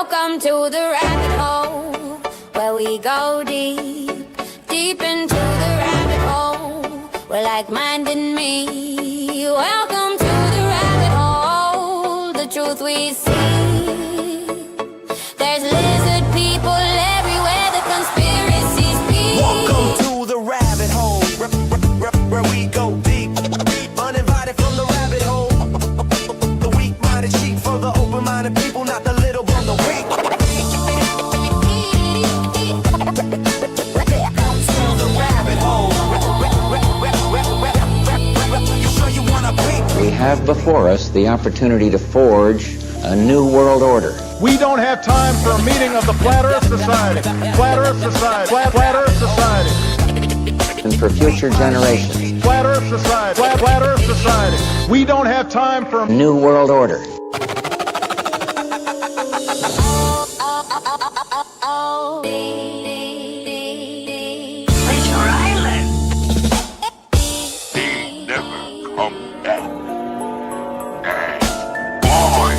Welcome to the rabbit hole, where we go deep, deep into the rabbit hole. We're like mind and me. Welcome to the rabbit hole, the truth we see. There's lizard people everywhere, the conspiracies be. Welcome to the rabbit hole, where we go deep, uninvited from the rabbit hole. The weak-minded sheep for the open-minded people, not the little but the weak. Welcome to the rabbit hole. You sure you wanna be? We have before us the opportunity to forge a new world order. We don't have time for a meeting of the Flat Earth Society. Flat Earth Society. Flat Earth Society. And for future generations. Flat Earth Society. Flat Earth Society. We don't have time for a new world order. Treasure Island. They never come back. And boy,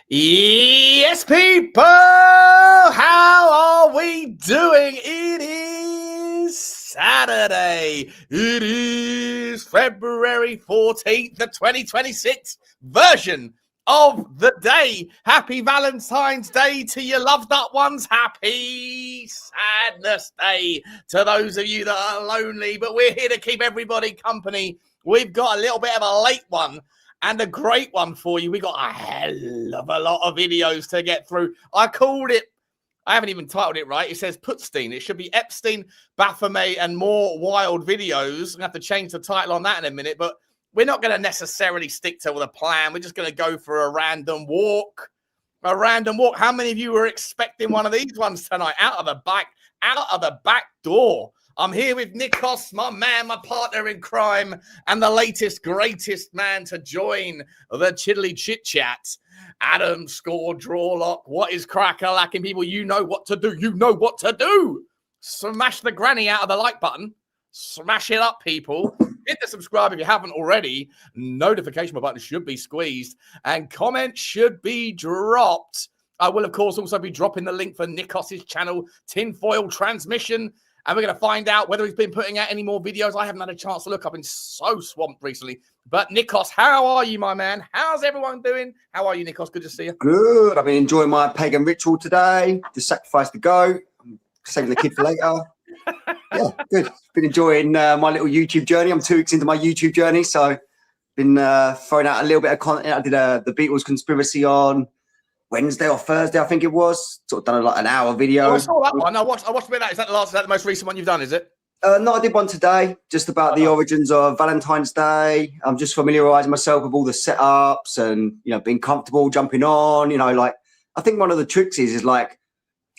Yes, people, how are we doing? It is Saturday. It is February 14th, the 2026 version of the day. Happy Valentine's Day to your loved up ones. Happy Sadness Day to those of you that are lonely. But we're here to keep everybody company. We've got a little bit of a late one and a great one for you. We got a hell of a lot of videos to get through. I called it, I haven't even titled it right. It says Putstein. It should be Epstein, Baphomet, and more wild videos. I'm going to have to change the title on that in a minute, but we're not going to necessarily stick to the plan. We're just going to go for a random walk. A random walk. How many of you were expecting one of these ones tonight? Out of the back door. I'm here with Nikos, my man, my partner in crime, and the latest, greatest man to join the Chiddly Chit Chat. Adam Score Drawlock. What is crack-a-lacking, people? You know what to do. You know what to do. Smash the granny out of the like button. Smash it up, people. Hit the subscribe if you haven't already. Notification button should be squeezed. And comments should be dropped. I will, of course, also be dropping the link for Nikos's channel, Tinfoil Transmission. And we're going to find out whether he's been putting out any more videos. I haven't had a chance to look. I've been so swamped recently. But Nikos, how are you, my man? How's everyone doing? How are you, Nikos? Good to see you. Good. I've been enjoying my pagan ritual today. Just sacrificed the goat. I'm saving the kid for later. Yeah, good. Been enjoying my little YouTube journey. I'm 2 weeks into my YouTube journey, so been throwing out a little bit of content. I did the Beatles conspiracy on Wednesday or Thursday, I think it was. Sort of done like an hour video. Oh, I saw that one. I watched a bit of that. Is that the most recent one you've done, is it? No, I did one today, just about the origins of Valentine's Day. I'm just familiarising myself with all the setups and, you know, being comfortable jumping on, you know, like, I think one of the tricks is like,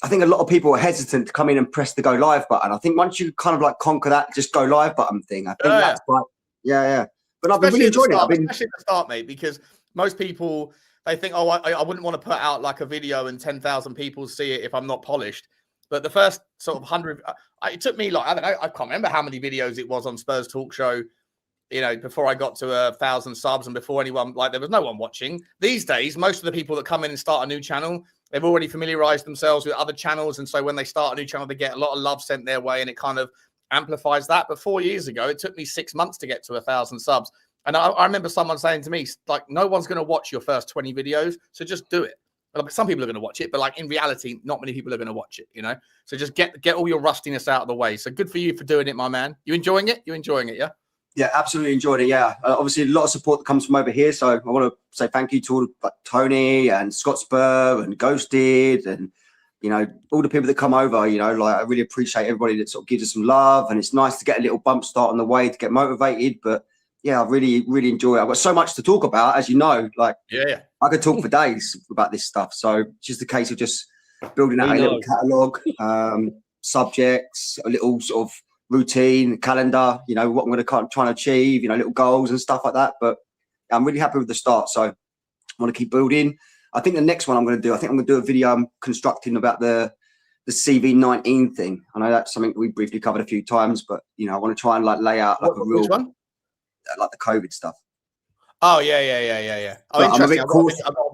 I think a lot of people are hesitant to come in and press the go live button. I think once you kind of like conquer that just go live button thing, I think that's like, yeah. But I've been really enjoying it. Especially at the start, mate, because most people, they think, oh, I wouldn't want to put out like a video and 10,000 people see it if I'm not polished. But the first sort of 100, it took me like, I don't know, I can't remember how many videos it was on Spurs Talk Show, you know, before I got to 1,000 subs and before anyone, like there was no one watching. These days, most of the people that come in and start a new channel, they've already familiarized themselves with other channels. And so when they start a new channel, they get a lot of love sent their way and it kind of amplifies that. But 4 years ago, it took me 6 months to get to 1,000 subs. And I remember someone saying to me, like, no one's going to watch your first 20 videos, so just do it. Like, some people are going to watch it, but like in reality, not many people are going to watch it, you know? So just get all your rustiness out of the way. So good for you for doing it, my man. You enjoying it? You enjoying it, yeah? Yeah, absolutely enjoyed it, yeah. Obviously, a lot of support that comes from over here, so I want to say thank you to all like Tony and Scott Spur and Ghosted and, you know, all the people that come over, you know, like I really appreciate everybody that sort of gives us some love, and it's nice to get a little bump start on the way to get motivated, but yeah, I really, really enjoy it. I've got so much to talk about, as you know, like yeah, I could talk for days about this stuff. So it's just a case of just building out a little catalogue, subjects, a little sort of routine, calendar, you know, what I'm going to try and achieve, you know, little goals and stuff like that. But I'm really happy with the start. So I want to keep building. I think the next one I'm going to do, I think I'm going to do a video I'm constructing about the CV19 thing. I know that's something we briefly covered a few times, but, you know, I want to try and like lay out like a real, which one? Like the COVID stuff. Oh yeah. Oh, But interesting.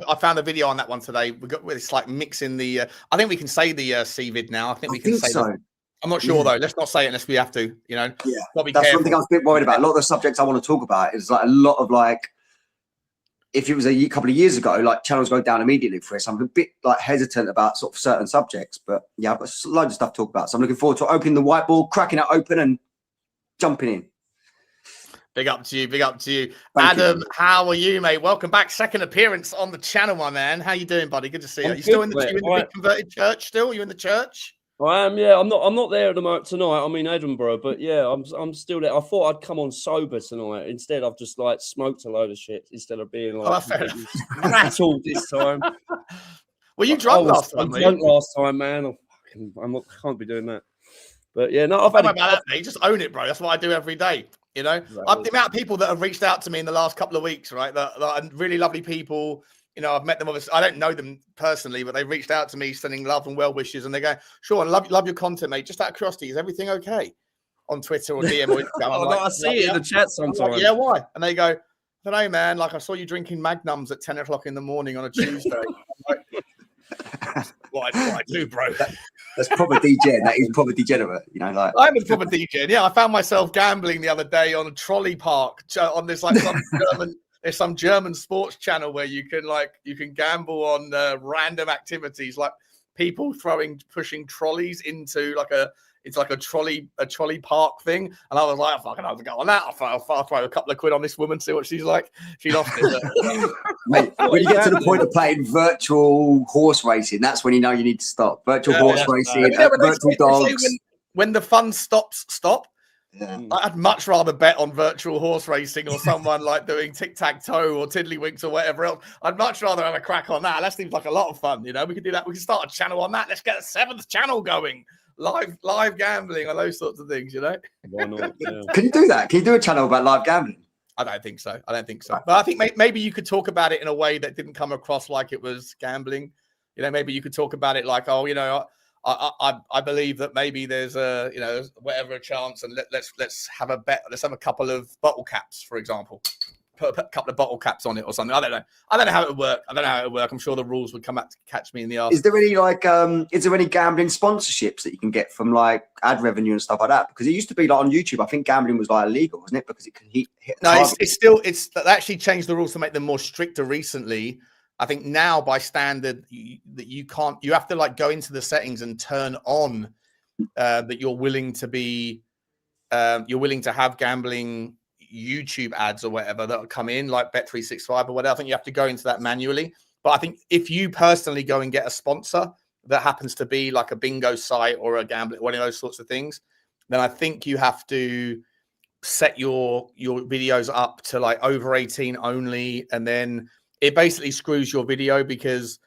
I found a video on that one today. It's like mixing the. I think we can say the CVID now. I think we can say so. that. I'm not sure though. Let's not say it unless we have to. You know. Yeah. Gotta be That's careful. one thing I was a bit worried about. A lot of the subjects I want to talk about is like a lot of like. If it was a couple of years ago, like channels go down immediately for us. I'm a bit like hesitant about sort of certain subjects, but yeah, I've got loads of stuff to talk about. So I'm looking forward to opening the whiteboard, cracking it open, and jumping in. Big up to you. Thank Adam, how are you, mate? Welcome back. Second appearance on the channel, my man. How you doing, buddy? Good to see you. Are you still in the big converted church still? You in the church? I am, yeah. I'm not there at the moment tonight. I'm in Edinburgh, but yeah, I'm still there. I thought I'd come on sober tonight. Instead, I've just like smoked a load of shit instead of being like rattled this time. Were you drunk last time? I was drunk last time, man. Can't be doing that. But yeah, no, I've had about that, mate. Just own it, bro. That's what I do every day. You know, the amount of people that have reached out to me in the last couple of weeks, right? That are really lovely people. You know, I've met them. Obviously, I don't know them personally, but they reached out to me, sending love and well wishes, and they go, "Sure, I love your content, mate. Just out of curiosity, is everything okay on Twitter or DM or Instagram?" I see it in the chat sometimes. Yeah, why? And they go, "I don't know, man. Like I saw you drinking Magnums at 10 o'clock in the morning on a Tuesday." What I do, bro. That's proper DJ. That is proper degenerate. You know, like I'm a proper DJ. Yeah, I found myself gambling the other day on a trolley park on this like some German. There's some German sports channel where you can gamble on random activities like people pushing trolleys into like a trolley park thing. And I was like, fucking, I'll go on that. I'll throw a couple of quid on this woman, see what she's like. She lost it. Mate, when you get to the point of playing virtual horse racing, that's when you know you need to stop. Virtual horse racing, virtual dogs. When the fun stops, stop. Yeah. I'd much rather bet on virtual horse racing or someone like doing tic-tac-toe or tiddlywinks or whatever else. I'd much rather have a crack on that. That seems like a lot of fun. You know, we could do that. We can start a channel on that. Let's get a 7th channel going. Live gambling or those sorts of things, you know? Why not? Yeah. Can you do that? Can you do a channel about live gambling? I don't think so. But I think maybe you could talk about it in a way that didn't come across like it was gambling. You know, maybe you could talk about it like, oh, you know, I believe that maybe there's a, you know, whatever a chance, and let's have a bet. Let's have a couple of bottle caps, for example. Put a couple of bottle caps on it or something. I don't know how it would work. I'm sure the rules would come up to catch me in the arse. Is there any gambling sponsorships that you can get from like ad revenue and stuff like that? Because it used to be like on YouTube, I think gambling was like illegal, wasn't it? Because it can hit. No, it's they actually changed the rules to make them more stricter recently. I think now by standard that you have to like go into the settings and turn on that you're willing to have gambling YouTube ads or whatever that will come in like Bet365 or whatever. I think you have to go into that manually. But I think if you personally go and get a sponsor that happens to be like a bingo site or a gambling, one of those sorts of things, then I think you have to set your videos up to like over 18 only, and then it basically screws your video because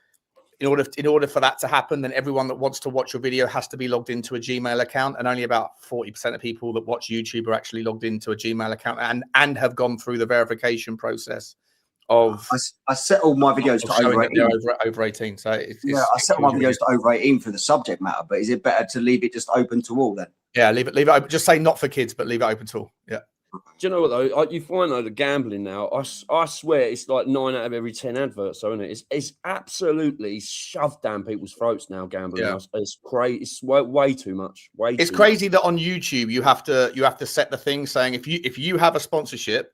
in order for that to happen, then everyone that wants to watch your video has to be logged into a Gmail account, and only about 40% of people that watch YouTube are actually logged into a Gmail account and have gone through the verification process of. I set all my videos to over 18. Over 18. So I set my videos to over 18 for the subject matter, but is it better to leave it just open to all then? Yeah, leave it open. Just say not for kids, but leave it open to all. Yeah. Do you know what though? You find though the gambling now, I swear it's like 9 out of every 10 adverts, so isn't it? It's absolutely shoved down people's throats now. Gambling, yeah. It's crazy. It's way too much. It's crazy that on YouTube you have to set the thing saying if you have a sponsorship.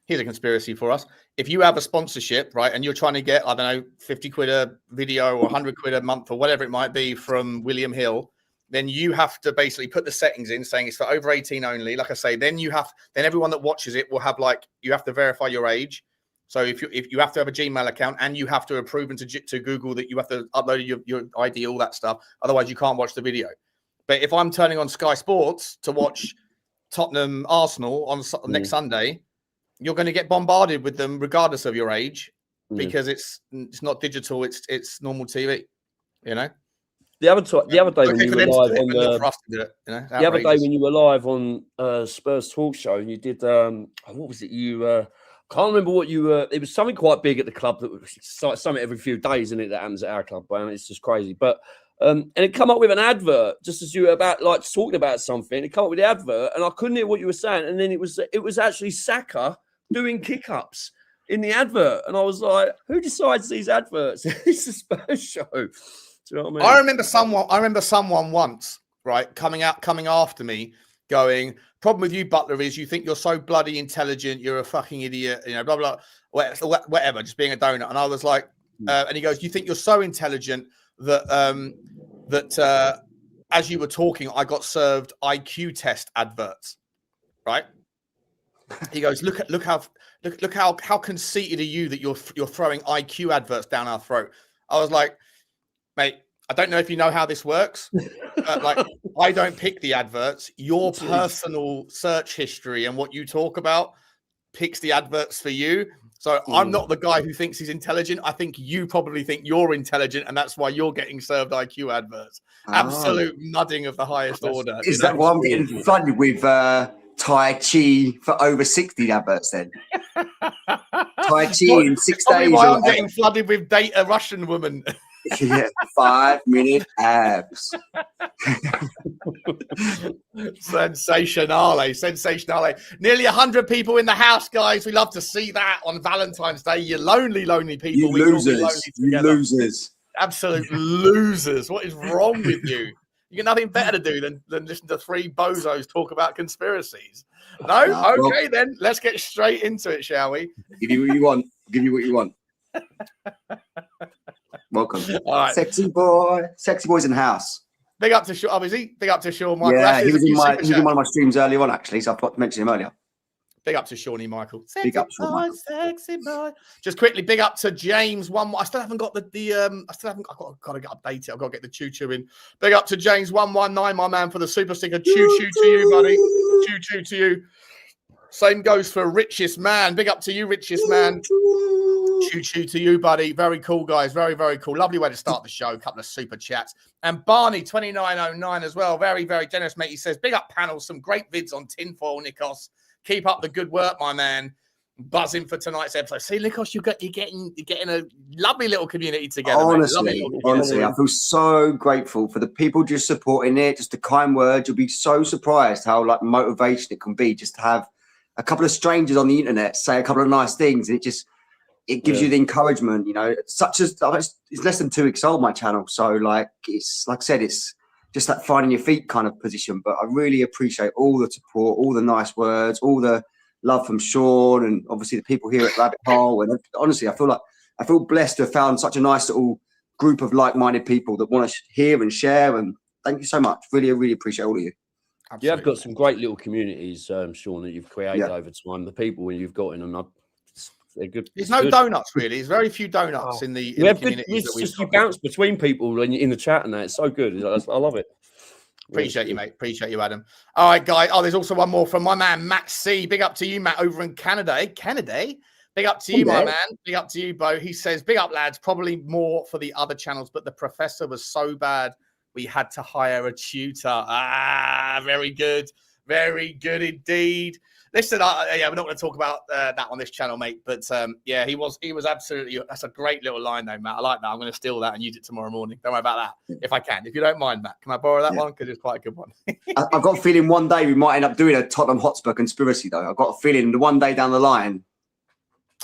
Here's a conspiracy for us. If you have a sponsorship, right, and you're trying to get, I don't know, 50 quid a video or 100 quid a month or whatever it might be from William Hill, then you have to basically put the settings in saying it's for over 18 only. Like I say, then everyone that watches it will have you have to verify your age. So if you have to have a Gmail account and you have to have proven to Google that you have to upload your ID, all that stuff. Otherwise you can't watch the video. But if I'm turning on Sky Sports to watch Tottenham Arsenal on next Sunday, you're going to get bombarded with them regardless of your age because it's not digital. It's normal TV, you know? The other day when Okay you for were them to live do it, on but not for us to do it. You know, the other day outrageous. when you were live on Spurs Talk Show and you did what was it? You can't remember what you were. It was something quite big at the club that was something every few days, isn't it? That happens at our club, and it's just crazy. But and it come up with an advert just as you were about like talking about something. It come up with the advert, and I couldn't hear what you were saying. And then it was actually Saka doing kick ups in the advert, and I was like, who decides these adverts? It's a Spurs show. Do you know what I mean? I remember someone once, right, coming after me, going, problem with you, Butler, is you think you're so bloody intelligent, you're a fucking idiot, you know, blah, blah, whatever, just being a donut. And I was like, and he goes, you think you're so intelligent that as you were talking, I got served IQ test adverts, right? He goes, look how conceited are you that you're throwing IQ adverts down our throat. I was like, mate, I don't know if you know how this works. Like, I don't pick the adverts. Your personal search history and what you talk about picks the adverts for you. So I'm not the guy who thinks he's intelligent. I think you probably think you're intelligent, and that's why you're getting served IQ adverts. Absolute mudding of the highest order. Is that why I'm getting flooded with Tai Chi for over 60 adverts then? Tai Chi in 6 days. Why I'm getting flooded with date a Russian woman. Yeah, 5-minute abs. Sensationale. Nearly 100 people in the house, guys. We love to see that on Valentine's Day. You lonely people. You losers. Absolute losers. What is wrong with you? You got nothing better to do than listen to three bozos talk about conspiracies. No? Okay, then. Let's get straight into it, shall we? Give you what you want. Welcome. All right. Sexy boy's in the house. Big up to Sean. Oh, is he? Big up to Sean Michael. Yeah, he was in one of my streams earlier on, actually, so I forgot to mention him earlier. Big up to Shawnee Michael. Big up, Sean Michael. Sexy boy. Just quickly, big up to James. I still haven't got I've got to get updated. I've got to get the choo-choo in. Big up to James 119, my man, for the super sticker. Choo-choo to you, buddy. Choo-choo to you. Same goes for Richest Man. Big up to you, Richest Man. Choo-choo to you, buddy. Very cool, guys. Very, very cool. Lovely way to start the show. A couple of super chats. And Barney 2909 as well. Very, very generous, mate. He says, big up panel. Some great vids on tinfoil, Nikos. Keep up the good work, my man. Buzzing for tonight's episode. See, Nikos, you're getting a lovely little community together. Honestly, I feel so grateful for the people just supporting it, just the kind words. You'll be so surprised how like motivation it can be just to have a couple of strangers on the internet say a couple of nice things. It gives you the encouragement, you know, such as it's less than 2 weeks old, my channel. So like, it's like I said, it's just that finding your feet kind of position. But I really appreciate all the support, all the nice words, all the love from Sean, and obviously the people here at Rabbit Hole. And honestly, I feel blessed to have found such a nice little group of like-minded people that want to hear and share. And thank you so much. Really, really appreciate all of you. Absolutely. You have got some great little communities, Sean, that you've created over time. The people you've got in them, they're good. There's no donuts really. There's very few donuts in the community. It's just you bounce between people in the chat, and that it's so good. I love it. Appreciate you, mate. Appreciate you, Adam. All right, guys. Oh, there's also one more from my man Matt C. Big up to you, Matt, over in Canada. Canada. Big up to you, my man. Big up to you, Bo. He says, big up, lads. Probably more for the other channels, but the professor was so bad we had to hire a tutor. Very good. Very good indeed. Listen, we're not going to talk about that on this channel, mate. But yeah, he was absolutely. That's a great little line, though, Matt. I like that. I'm going to steal that and use it tomorrow morning. Don't worry about that. If I can, if you don't mind, Matt, can I borrow that one? Because it's quite a good one. I've got a feeling one day we might end up doing a Tottenham Hotspur conspiracy, though. I've got a feeling the one day down the line.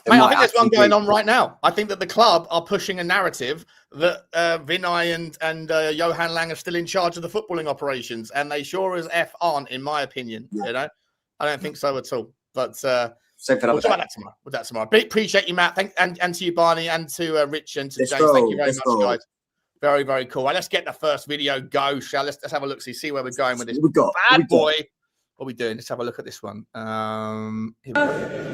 Mate, I think there's one going on right now. I think that the club are pushing a narrative that Vinay and Johan Lang are still in charge of the footballing operations, and they sure as F aren't, in my opinion. Yeah. You know, I don't think so at all. But we'll talk about that tomorrow. Appreciate you, Matt. And to you, Barney, and to Rich and to James. Thank you very much, guys. Very, very cool. Right, let's get the first video go, shall let's have a look, see where we're going with this bad boy. What are we doing? Let's have a look at this one. Here we go.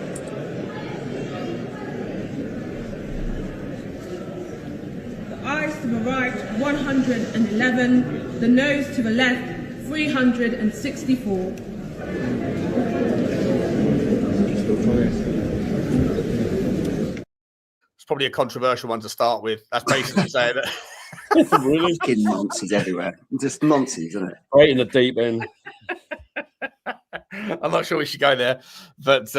Eyes to the right, 111. The nose to the left, 364. It's probably a controversial one to start with. That's basically saying that Really? Fucking nonsense everywhere. Just nonsense, isn't it? Right in the deep end. I'm not sure we should go there, but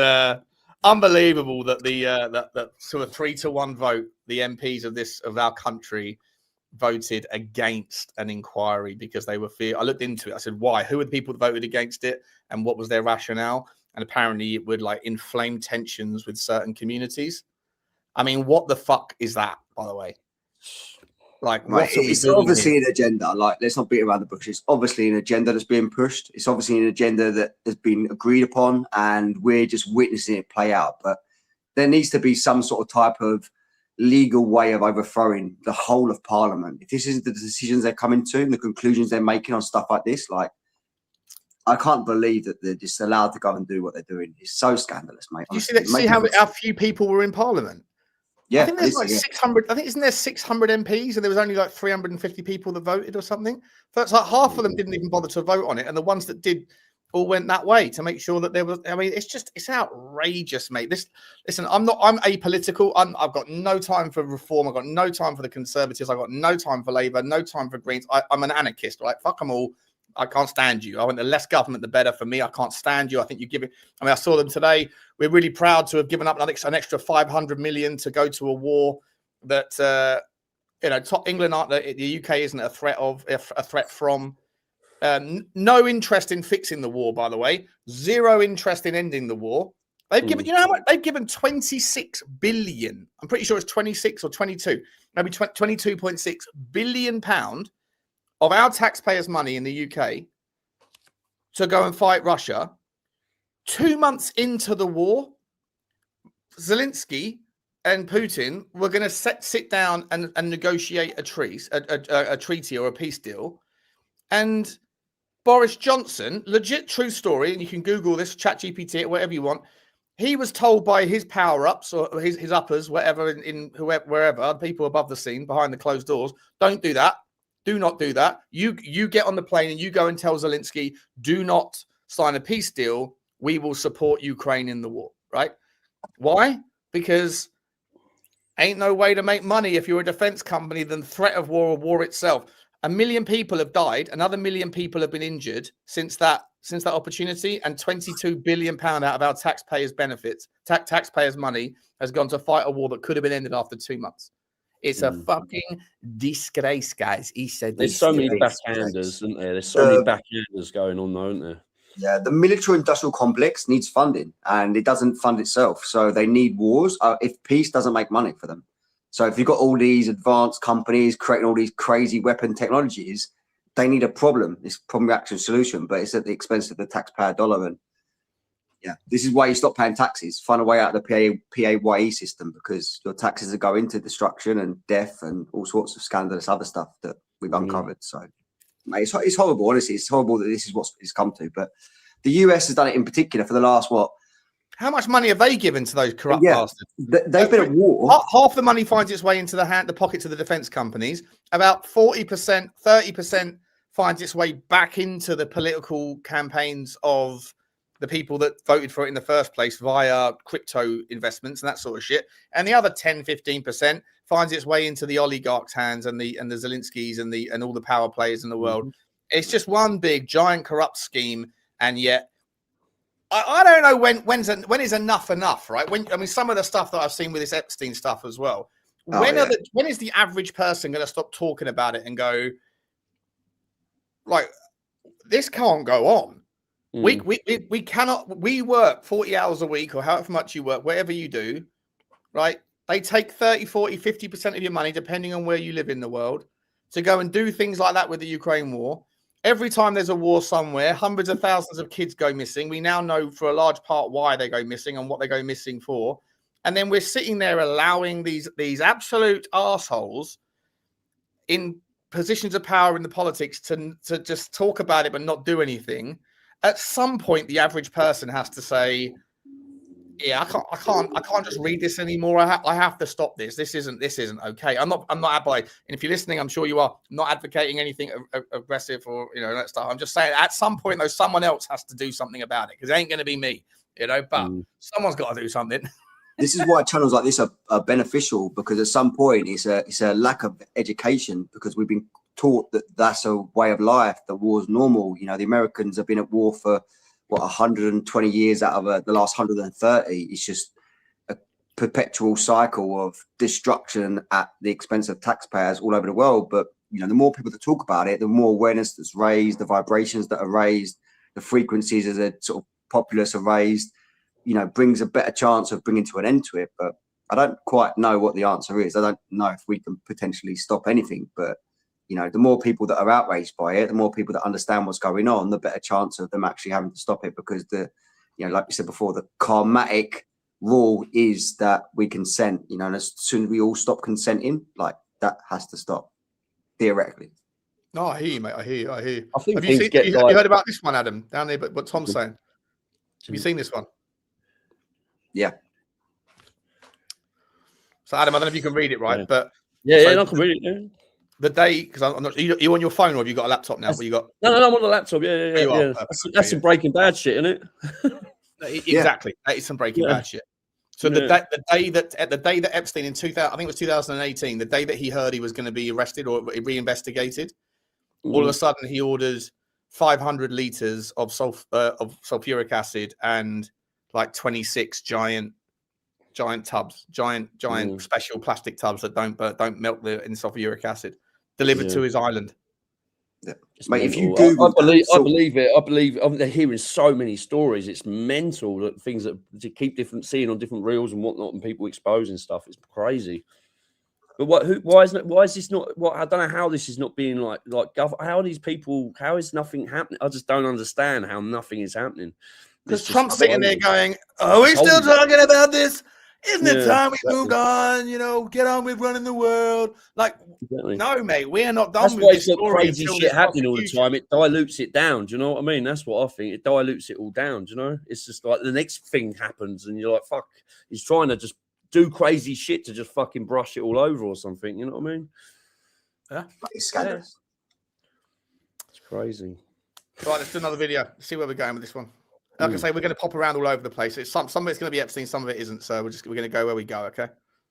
unbelievable that the that sort of 3-1 vote, the MPs of our country voted against an inquiry because they were I looked into it. I said, why? Who are the people that voted against it, and what was their rationale? And apparently, it would like inflame tensions with certain communities. I mean, what the fuck is that, by the way? Like, Right, what are we it's doing obviously here? an agenda. Like, let's not beat around the bush. It's obviously an agenda that's being pushed. It's obviously an agenda that has been agreed upon, and we're just witnessing it play out. But there needs to be some sort of type of legal way of overthrowing the whole of Parliament. If this isn't the decisions they're coming to and the conclusions they're making on stuff like this, like, I can't believe that they're just allowed to go and do what they're doing. It's so scandalous, mate. You see how few people were in Parliament? Yeah, I think there's like 600. I think isn't there 600 MPs, and there was only like 350 people that voted or something. So it's like half of them didn't even bother to vote on it, and the ones that did all went that way to make sure that there was. I mean, it's outrageous, mate. Listen, I'm apolitical. I've got no time for reform. I've got no time for the Conservatives. I've got no time for Labour. No time for Greens. I'm an anarchist, right? Fuck them all. I can't stand you. I want the less government, the better for me. I can't stand you. I think you give it. I mean, I saw them today. We're really proud to have given up an extra 500 million to go to a war that, England aren't, the UK isn't a threat from. No interest in fixing the war, by the way. Zero interest in ending the war. They've given, you know how much? They've given 26 billion. I'm pretty sure it's 26 or 22, maybe 22.6 billion pound of our taxpayers' money in the UK to go and fight Russia. 2 months into the war, Zelensky and Putin were going to sit down and negotiate a treaty or a peace deal. And Boris Johnson, legit true story, and you can Google this, ChatGPT it, whatever you want. He was told by his power-ups or his uppers, whatever, wherever, people above the scene, behind the closed doors, don't do that. Do not do that. You get on the plane and you go and tell Zelensky, do not sign a peace deal. We will support Ukraine in the war, right? Why? Because ain't no way to make money if you're a defense company than threat of war or war itself. 1 million people have died. Another 1 million people have been injured since that opportunity, and 22 billion pound out of our taxpayers' benefits, taxpayers' money has gone to fight a war that could have been ended after 2 months. It's a fucking disgrace, guys. He said there's so many backhanders, isn't there? There's so many backhanders going on, though, isn't there? Yeah, the military-industrial complex needs funding, and it doesn't fund itself. So they need wars. If peace doesn't make money for them. So if you've got all these advanced companies creating all these crazy weapon technologies, they need a problem. It's problem reaction solution, but it's at the expense of the taxpayer dollar. And yeah, this is why you stop paying taxes. Find a way out of the PAYE system, because your taxes are going to destruction and death and all sorts of scandalous other stuff that we've uncovered. So mate, it's horrible, honestly. It's horrible that this is what it's come to. But the US has done it in particular for the last, what? How much money have they given to those corrupt bastards? They've been at war. Half the money finds its way into the pockets of the defense companies. About 40%, 30% finds its way back into the political campaigns of the people that voted for it in the first place via crypto investments and that sort of shit. And the other 10, 15% finds its way into the oligarchs' hands and the Zelenskys and all the power players in the world. It's just one big giant corrupt scheme. And yet, I don't know when is enough, right? Some of the stuff that I've seen with this Epstein stuff as well. When is the average person going to stop talking about it and go, like, this can't go on? We cannot. We work 40 hours a week or however much you work, whatever you do, right? They take 30, 40, 50% of your money, depending on where you live in the world, to go and do things like that with the Ukraine war. Every time there's a war somewhere, hundreds of thousands of kids go missing. We now know for a large part why they go missing and what they go missing for. And then we're sitting there allowing these absolute arseholes in positions of power in the politics to just talk about it but not do anything. At some point, the average person has to say, yeah, I can't just read this anymore. I have to stop this. This isn't okay. I'm not and if you're listening, I'm sure you are, not advocating anything aggressive or that stuff. I'm just saying at some point though, someone else has to do something about it, because it ain't going to be me, but someone's got to do something. this is why channels like this are beneficial, because at some point it's a lack of education, because we've been taught that that's a way of life, that war's normal. You know, the Americans have been at war for 120 years out of the last 130. It's just a perpetual cycle of destruction at the expense of taxpayers all over the world. But you know, the more people that talk about it, the more awareness that's raised, the vibrations that are raised, the frequencies as a sort of populace are raised, you know, brings a better chance of bringing to an end to it. But I don't quite know what the answer is. I don't know if we can potentially stop anything, but you know, the more people that are outraged by it, the more people that understand what's going on, the better chance of them actually having to stop it. Because the, you know, like we said before, the karmatic rule is that we consent, you know, and as soon as we all stop consenting, like that has to stop, theoretically. No, I hear you, mate. I hear you. I hear you. I think Have you things seen? You like, heard about this one, Adam, down there? But what Tom's saying. Have you seen this one? Yeah. So, Adam, I don't know if you can read it, right? Yeah. But I can read it. Yeah. The day, because I'm not. Are you on your phone, or have you got a laptop now? But you got No, I'm on the laptop. Yeah. That's some Breaking Bad shit, isn't it? Exactly. That is some Breaking Bad shit. So the day that Epstein in 2000, I think it was 2018, the day that he heard he was going to be arrested or reinvestigated, all of a sudden he orders 500 liters of sulfuric acid and like 26 giant tubs, giant special plastic tubs that don't melt in sulfuric acid, delivered to his island. Yeah. Mate, if you Google, I believe it. I believe they're hearing so many stories. It's mental, that things that you keep seeing on different reels and whatnot, and people exposing stuff. It's crazy. But why is this not? I don't know how this is not being like how are these people? How is nothing happening? I just don't understand how nothing is happening. Because Trump's sitting there going, "Are we still talking about this? Isn't it time we moved on? You know, get on with running the world." Like, no, mate, we are not done with this story. Crazy shit happening all the time. It dilutes it down. Do you know what I mean? That's what I think. It dilutes it all down. Do you know? It's just like the next thing happens, and you're like, "Fuck!" He's trying to just do crazy shit to just fucking brush it all over or something. You know what I mean? Yeah, it's scandalous. It's crazy. Right, let's do another video. Let's see where we're going with this one. Like I say, we're going to pop around all over the place. Some of it's going to be Epstein, some of it isn't. So we're going to go where we go. Okay.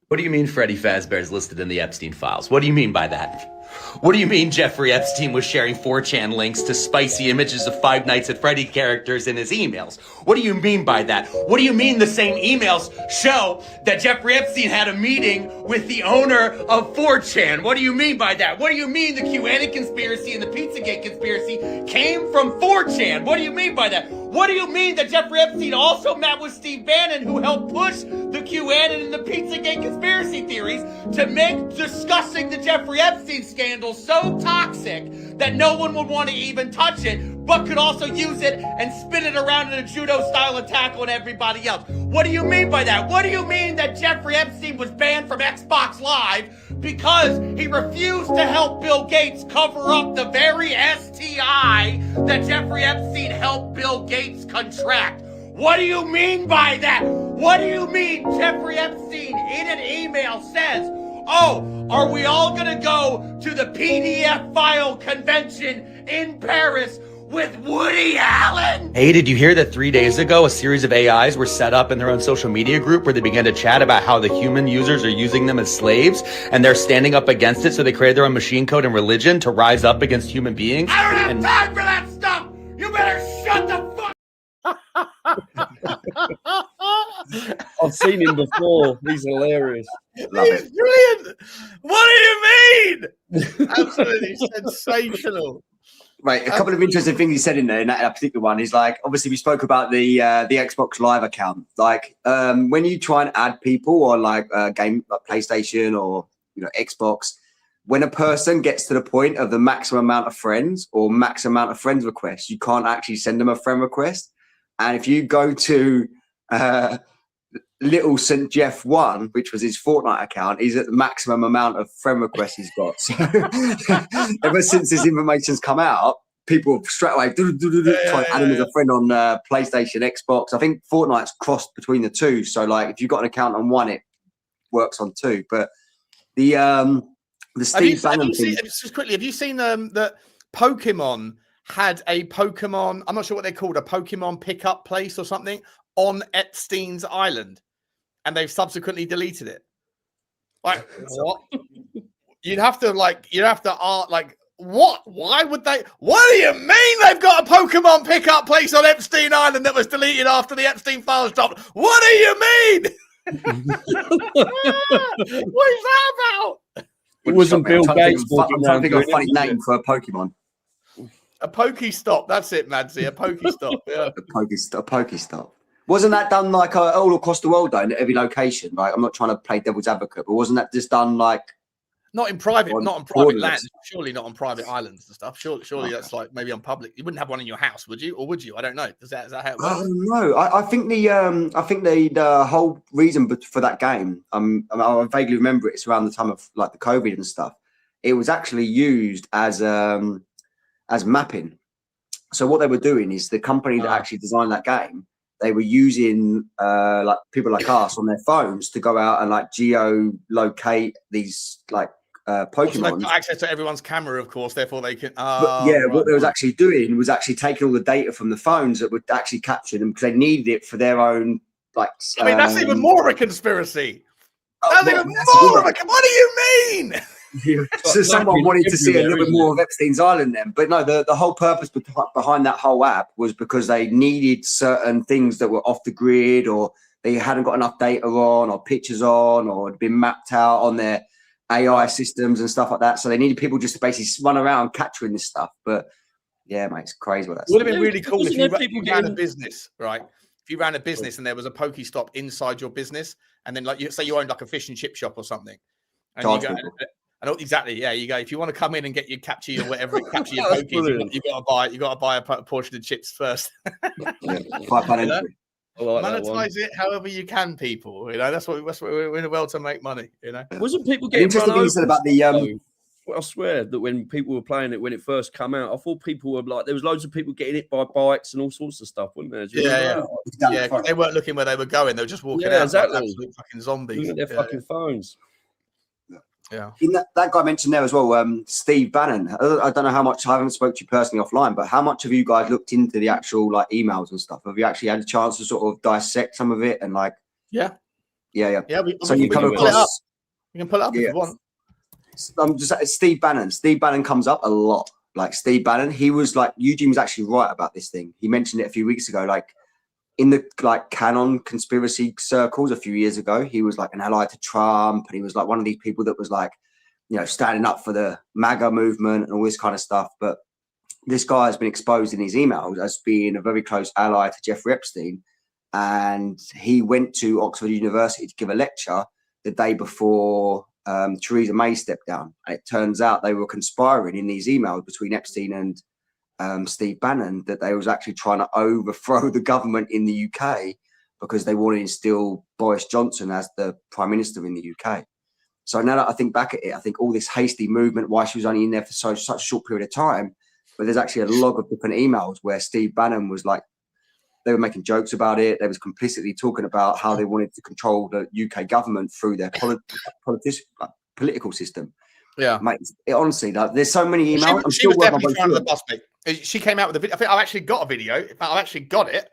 What do you mean Freddy Fazbear is listed in the Epstein files? What do you mean by that? What do you mean Jeffrey Epstein was sharing 4chan links to spicy images of Five Nights at Freddy characters in his emails? What do you mean by that? What do you mean the same emails show that Jeffrey Epstein had a meeting with the owner of 4chan? What do you mean by that? What do you mean the QAnon conspiracy and the Pizzagate conspiracy came from 4chan? What do you mean by that? What do you mean that Jeffrey Epstein also met with Steve Bannon, who helped push the QAnon and the Pizzagate conspiracy theories to make discussing the Jeffrey Epstein scandal so toxic that no one would want to even touch it, but could also use it and spin it around in a judo-style attack on everybody else? What do you mean by that? What do you mean that Jeffrey Epstein was banned from Xbox Live because he refused to help Bill Gates cover up the very STI that Jeffrey Epstein helped Bill Gates contract? What do you mean by that? What do you mean Jeffrey Epstein in an email says, "Oh, are we all gonna go to the PDF file convention in Paris with Woody Allen?" Hey, did you hear that 3 days ago a series of AIs were set up in their own social media group where they began to chat about how the human users are using them as slaves, and they're standing up against it, so they created their own machine code and religion to rise up against human beings? I don't have time for that stuff! You better shut the fuck. I've seen him before. He's hilarious. He's brilliant. What do you mean? Absolutely sensational. Right, a couple of interesting things he said in there in that particular one is like, obviously we spoke about the Xbox Live account. Like when you try and add people on like a game like PlayStation or Xbox, when a person gets to the point of the maximum amount of friends or max amount of friends requests, you can't actually send them a friend request. And if you go to Little St. Jeff 1, which was his Fortnite account, he's at the maximum amount of friend requests he's got. So ever since this information's come out, people have straight away try and add him as a friend on PlayStation, Xbox. I think Fortnite's crossed between the two. So like if you've got an account on one, it works on two. But the Steve Bannon thing. Just quickly, have you seen that Pokemon had a Pokemon, I'm not sure what they're called, a Pokemon pickup place or something on Epstein's island? and they've subsequently deleted it. Like what? You'd have to like what? Why would they? What do you mean they've got a Pokemon pickup place on Epstein Island that was deleted after the Epstein files dropped? What do you mean? What is that about? It wasn't Bill Gates. I'm trying to think of a funny name for a Pokemon. A Pokestop. That's it, Madsy. A Pokestop. Yeah. A Pokestop. Wasn't that done like all across the world though, in every location? Right. I'm not trying to play devil's advocate, but wasn't that just done like? Not in private land. Surely not on private islands and stuff. Surely that's like maybe on public. You wouldn't have one in your house, would you? Or would you? I don't know. Is that how it works? No, I think the whole reason for that game. I vaguely remember it's around the time of like the COVID and stuff. It was actually used as mapping. So what they were doing is the company that actually designed that game. They were using like people like us on their phones to go out and like geolocate these like Pokemon. So they've got access to everyone's camera, of course. Therefore, they can. What they was actually doing was actually taking all the data from the phones that would actually capture them because they needed it for their own. Like, I mean, that's even more of a conspiracy. That's even more of a. What do you mean? So someone wanted to see a little bit more of Epstein's Island then. But no, the whole purpose behind that whole app was because they needed certain things that were off the grid or they hadn't got enough data on or pictures on or had been mapped out on their AI systems and stuff like that. So they needed people just to basically run around capturing this stuff. But yeah, mate, it's crazy what that would have been really cool if you ran a business, right? If you ran a business and there was a Pokestop inside your business and then like you say you owned like a fish and chip shop or something. And you go, exactly. Yeah, you go. If you want to come in and get your capture your whatever capture your pokies, you got to buy a portion of chips first. Monetize it however you can, people. You know that's what we're in the world to make money. You know, wasn't people getting interesting thing you said about the I swear that when people were playing it when it first came out, I thought people were like there was loads of people getting hit by bikes and all sorts of stuff, wasn't there? Yeah. They weren't looking where they were going; they were just walking out like absolute fucking zombies. Their fucking phones. Yeah. In that guy mentioned there as well, Steve Bannon. I don't know how much I haven't spoke to you personally offline, but how much have you guys looked into the actual like emails and stuff? Have you actually had a chance to sort of dissect some of it and like? Yeah. So you come across. You can pull it up if you want. Steve Bannon. Steve Bannon comes up a lot. Like Steve Bannon, he was like Eugene was actually right about this thing. He mentioned it a few weeks ago, like. In the like canon conspiracy circles a few years ago, he was like an ally to Trump, and he was like one of these people that was like, you know, standing up for the MAGA movement and all this kind of stuff. But this guy has been exposed in his emails as being a very close ally to Jeffrey Epstein, and he went to Oxford University to give a lecture the day before Theresa May stepped down. And it turns out they were conspiring in these emails between Epstein and Steve Bannon that they was actually trying to overthrow the government in the UK because they wanted to instill Boris Johnson as the Prime Minister in the UK. So now that I think back at it, I think all this hasty movement, why she was only in there for such a short period of time, but there's actually a log of different emails where Steve Bannon was like, they were making jokes about it. They was complicitly talking about how they wanted to control the UK government through their political system. Yeah, mate. Honestly, like, there's so many emails. She was definitely trying the bus, mate. She came out with a video. I think I've actually got a video. In fact, I've actually got it.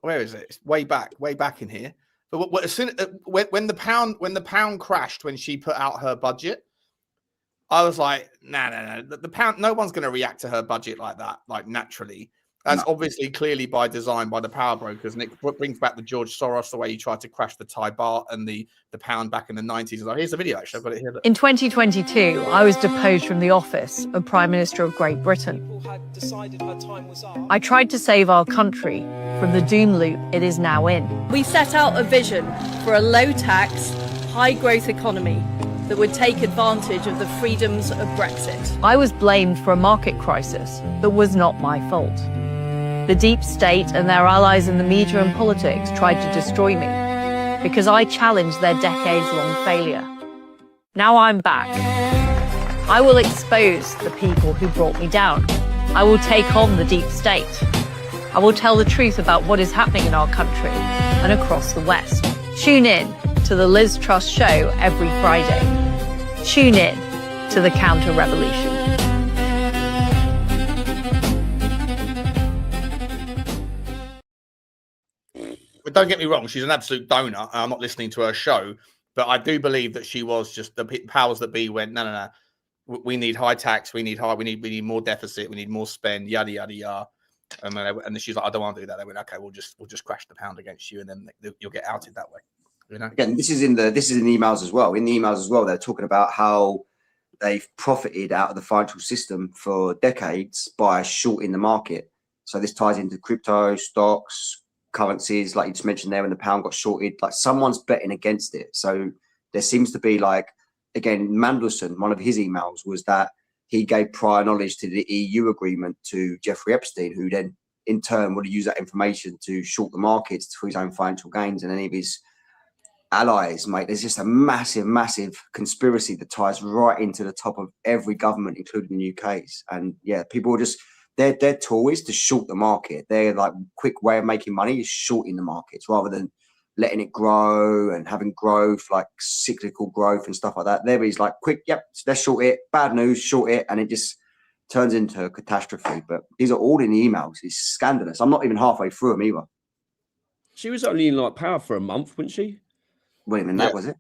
Where is it? It's way back in here. But as soon when the pound crashed, when she put out her budget, I was like, no. The pound. No one's going to react to her budget like that, like naturally. That's obviously clearly by design by the power brokers, and it brings back the George Soros, the way he tried to crash the Thai baht and the pound back in the 90s. So here's the video, actually. I've got it here. In 2022, I was deposed from the office of Prime Minister of Great Britain. I tried to save our country from the doom loop it is now in. We set out a vision for a low-tax, high-growth economy that would take advantage of the freedoms of Brexit. I was blamed for a market crisis that was not my fault. The deep state and their allies in the media and politics tried to destroy me because I challenged their decades-long failure. Now I'm back. I will expose the people who brought me down. I will take on the deep state. I will tell the truth about what is happening in our country and across the West. Tune in to the Liz Truss Show every Friday. Tune in to the counter-revolution. don't get me wrong, she's an absolute donut. I'm not listening to her show, but I do believe that she was just the powers that be went, no. We need high tax. We need more deficit. We need more spend. Yada yada yada. And then she's like, I don't want to do that. They went, okay, we'll just crash the pound against you, and then you'll get outed that way. You know. Again, this is in the emails as well. In the emails as well, they're talking about how they've profited out of the financial system for decades by shorting the market. So this ties into crypto, stocks, currencies, like you just mentioned there, when the pound got shorted. Like someone's betting against it. So there seems to be like, again, Mandelson, one of his emails was that he gave prior knowledge to the EU agreement to Jeffrey Epstein, who then in turn would use that information to short the markets for his own financial gains and any of his allies, mate. There's just a massive, massive conspiracy that ties right into the top of every government, including the UK's. And yeah, people are just, their tool is to short the market. Their like quick way of making money is shorting the markets rather than letting it grow and having growth, like cyclical growth and stuff like that. There is like quick, yep, let's short it, bad news, short it, and it just turns into a catastrophe. But these are all in the emails. It's scandalous. I'm not even halfway through them either. She was only in like power for a month, wasn't she? Wait a minute, that was it?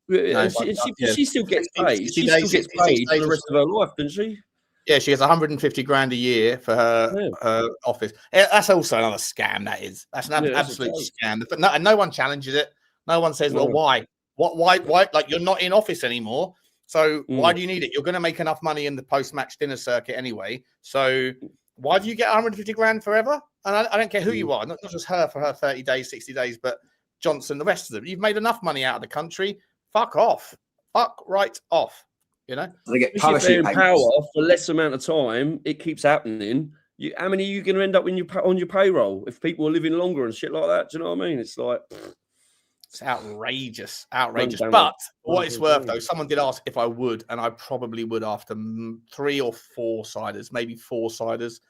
No, she still gets paid. She still gets paid for the rest of her life, doesn't she? Yeah, she gets 150 grand a year for her office. That's also another scam. That's an absolute scam. But no one challenges it. No one says, "Well, why? Why? Like you're not in office anymore, so why do you need it? You're going to make enough money in the post-match dinner circuit anyway. So why do you get 150 grand forever? And I don't care who you are, not just her for her 30 days, 60 days, but Johnson, the rest of them. You've made enough money out of the country. Fuck off. Fuck right off." You know, they get if they're in power for less amount of time, it keeps happening. How many are you going to end up on your payroll if people are living longer and shit like that? Do you know what I mean? It's like it's outrageous. But what it's worth, though, someone did ask if I would, and I probably would after 3 or 4 siders, maybe 4 siders.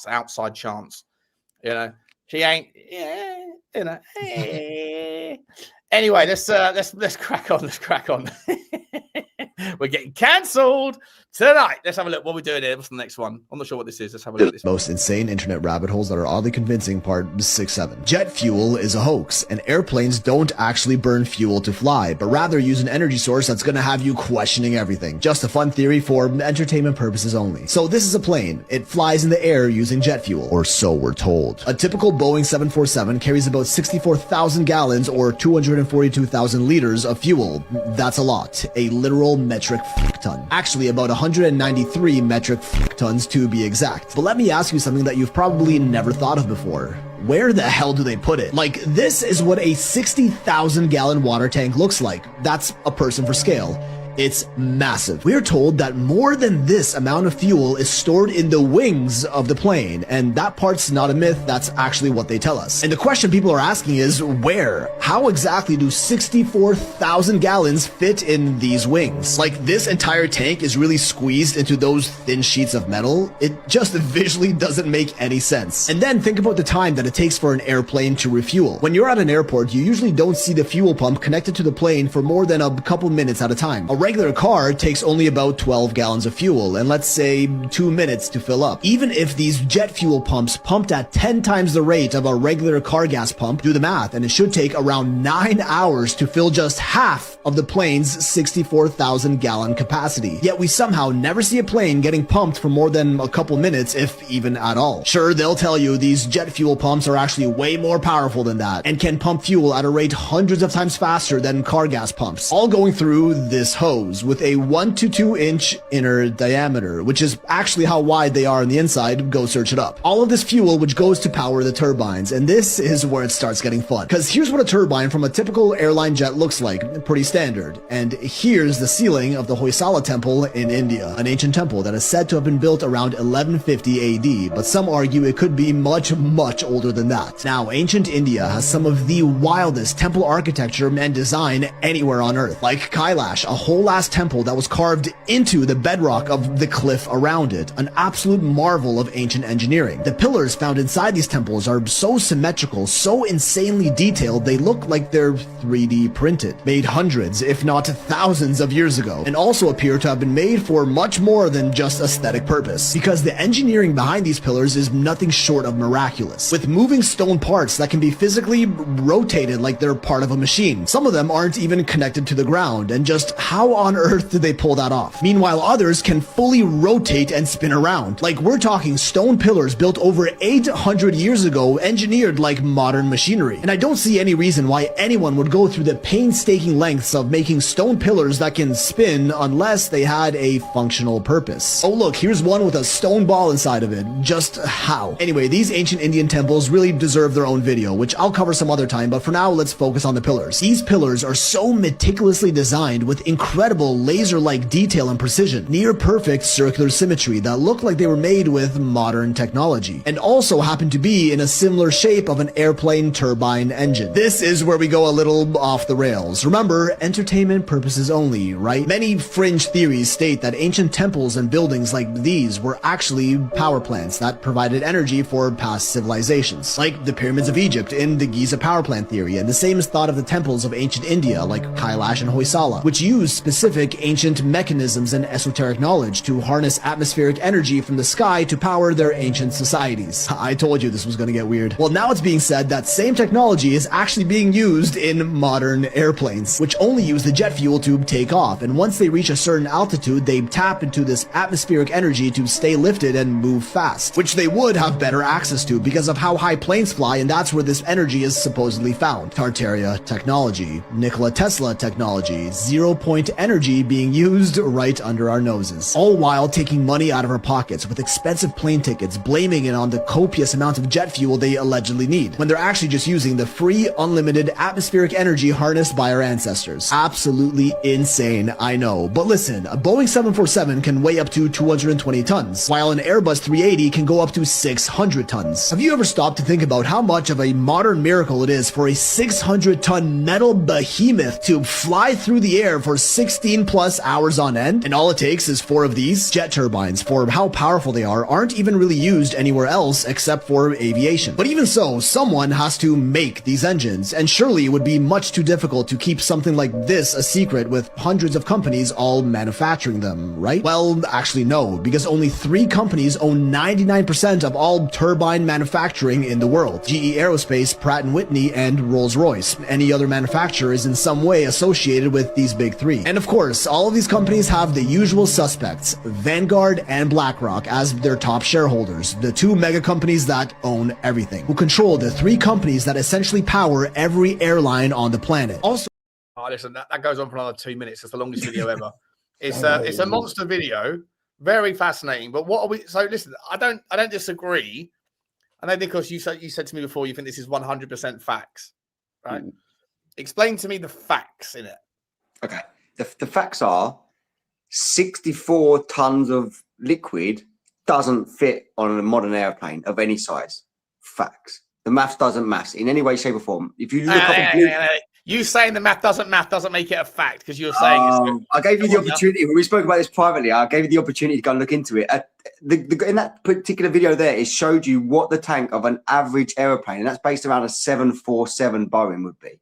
Outside chance. You know, she ain't. Yeah, you know. Anyway, let's crack on. Let's crack on. We're getting cancelled tonight. Let's have a look. What are we doing here? What's the next one? I'm not sure what this is. Let's have a look at this. Most insane internet rabbit holes that are oddly convincing, part 6-7. Jet fuel is a hoax, and airplanes don't actually burn fuel to fly, but rather use an energy source that's going to have you questioning everything. Just a fun theory for entertainment purposes only. So this is a plane. It flies in the air using jet fuel, or so we're told. A typical Boeing 747 carries about 64,000 gallons or 242,000 liters of fuel. That's a lot. A literal metric ton. Actually, about 193 metric tons to be exact. But let me ask you something that you've probably never thought of before. Where the hell do they put it? Like, this is what a 60,000 gallon water tank looks like. That's a person for scale. It's massive. We are told that more than this amount of fuel is stored in the wings of the plane, and that part's not a myth, that's actually what they tell us. And the question people are asking is, where? How exactly do 64,000 gallons fit in these wings? Like, this entire tank is really squeezed into those thin sheets of metal? It just visually doesn't make any sense. And then think about the time that it takes for an airplane to refuel. When you're at an airport, you usually don't see the fuel pump connected to the plane for more than a couple minutes at a time. A regular car takes only about 12 gallons of fuel, and let's say 2 minutes to fill up. Even if these jet fuel pumps pumped at 10 times the rate of a regular car gas pump, do the math, and it should take around 9 hours to fill just half of the plane's 64,000 gallon capacity. Yet we somehow never see a plane getting pumped for more than a couple minutes, if even at all. Sure, they'll tell you these jet fuel pumps are actually way more powerful than that, and can pump fuel at a rate hundreds of times faster than car gas pumps, all going through this hose with a 1 to 2 inch inner diameter, which is actually how wide they are on the inside. Go search it up. All of this fuel which goes to power the turbines, and this is where it starts getting fun. Because here's what a turbine from a typical airline jet looks like, pretty standard. And here's the ceiling of the Hoysala temple in India, an ancient temple that is said to have been built around 1150 AD, but some argue it could be much, much older than that. Now, ancient India has some of the wildest temple architecture and design anywhere on earth. Like Kailash, a whole whole-ass temple that was carved into the bedrock of the cliff around it, an absolute marvel of ancient engineering. The pillars found inside these temples are so symmetrical, so insanely detailed, they look like they're 3D printed, made hundreds, if not thousands of years ago, and also appear to have been made for much more than just aesthetic purpose, because the engineering behind these pillars is nothing short of miraculous, with moving stone parts that can be physically rotated like they're part of a machine. Some of them aren't even connected to the ground, and just how on earth did they pull that off? Meanwhile, others can fully rotate and spin around. Like, we're talking stone pillars built over 800 years ago, engineered like modern machinery. And I don't see any reason why anyone would go through the painstaking lengths of making stone pillars that can spin unless they had a functional purpose. Oh look, here's one with a stone ball inside of it. Just how? Anyway, these ancient Indian temples really deserve their own video, which I'll cover some other time, but for now, let's focus on the pillars. These pillars are so meticulously designed with incredible laser-like detail and precision, near-perfect circular symmetry that look like they were made with modern technology, and also happen to be in a similar shape of an airplane turbine engine. This is where we go a little off the rails. Remember, entertainment purposes only, right? Many fringe theories state that ancient temples and buildings like these were actually power plants that provided energy for past civilizations, like the pyramids of Egypt in the Giza power plant theory, and the same is thought of the temples of ancient India like Kailash and Hoysala, which use specific ancient mechanisms and esoteric knowledge to harness atmospheric energy from the sky to power their ancient societies. I told you this was going to get weird. Well, now it's being said that same technology is actually being used in modern airplanes, which only use the jet fuel to take off, and once they reach a certain altitude, they tap into this atmospheric energy to stay lifted and move fast, which they would have better access to because of how high planes fly, and that's where this energy is supposedly found. Tartaria technology, Nikola Tesla technology, 0-point energy being used right under our noses, all while taking money out of our pockets with expensive plane tickets, blaming it on the copious amount of jet fuel they allegedly need, when they're actually just using the free, unlimited atmospheric energy harnessed by our ancestors. Absolutely insane, I know. But listen, a Boeing 747 can weigh up to 220 tons, while an Airbus 380 can go up to 600 tons. Have you ever stopped to think about how much of a modern miracle it is for a 600-ton metal behemoth to fly through the air for 16 plus hours on end? And all it takes is 4 of these jet turbines, for how powerful they are, aren't even really used anywhere else except for aviation. But even so, someone has to make these engines, and surely it would be much too difficult to keep something like this a secret with hundreds of companies all manufacturing them, right? Well, actually no, because only 3 companies own 99% of all turbine manufacturing in the world: GE Aerospace, Pratt & Whitney, and Rolls-Royce. Any other manufacturer is in some way associated with these big 3. And of course, all of these companies have the usual suspects, Vanguard and BlackRock, as their top shareholders, the 2 mega companies that own everything, who control the 3 companies that essentially power every airline on the planet. Also, oh, listen, that goes on for another 2 minutes. It's the longest video ever. It's a monster video, very fascinating. But what are we? So listen, I don't disagree. I know, because you said to me before you think this is 100% facts, right? Explain to me the facts in it. Okay, the facts are 64 tons of liquid doesn't fit on a modern airplane of any size. Facts. The maths doesn't math in any way, shape, or form. If you look up you saying the math doesn't make it a fact because you're saying I gave you the opportunity. When we spoke about this privately, I gave you the opportunity to go and look into it. In that particular video there, it showed you what the tank of an average aeroplane, and that's based around a 747 Boeing, would be.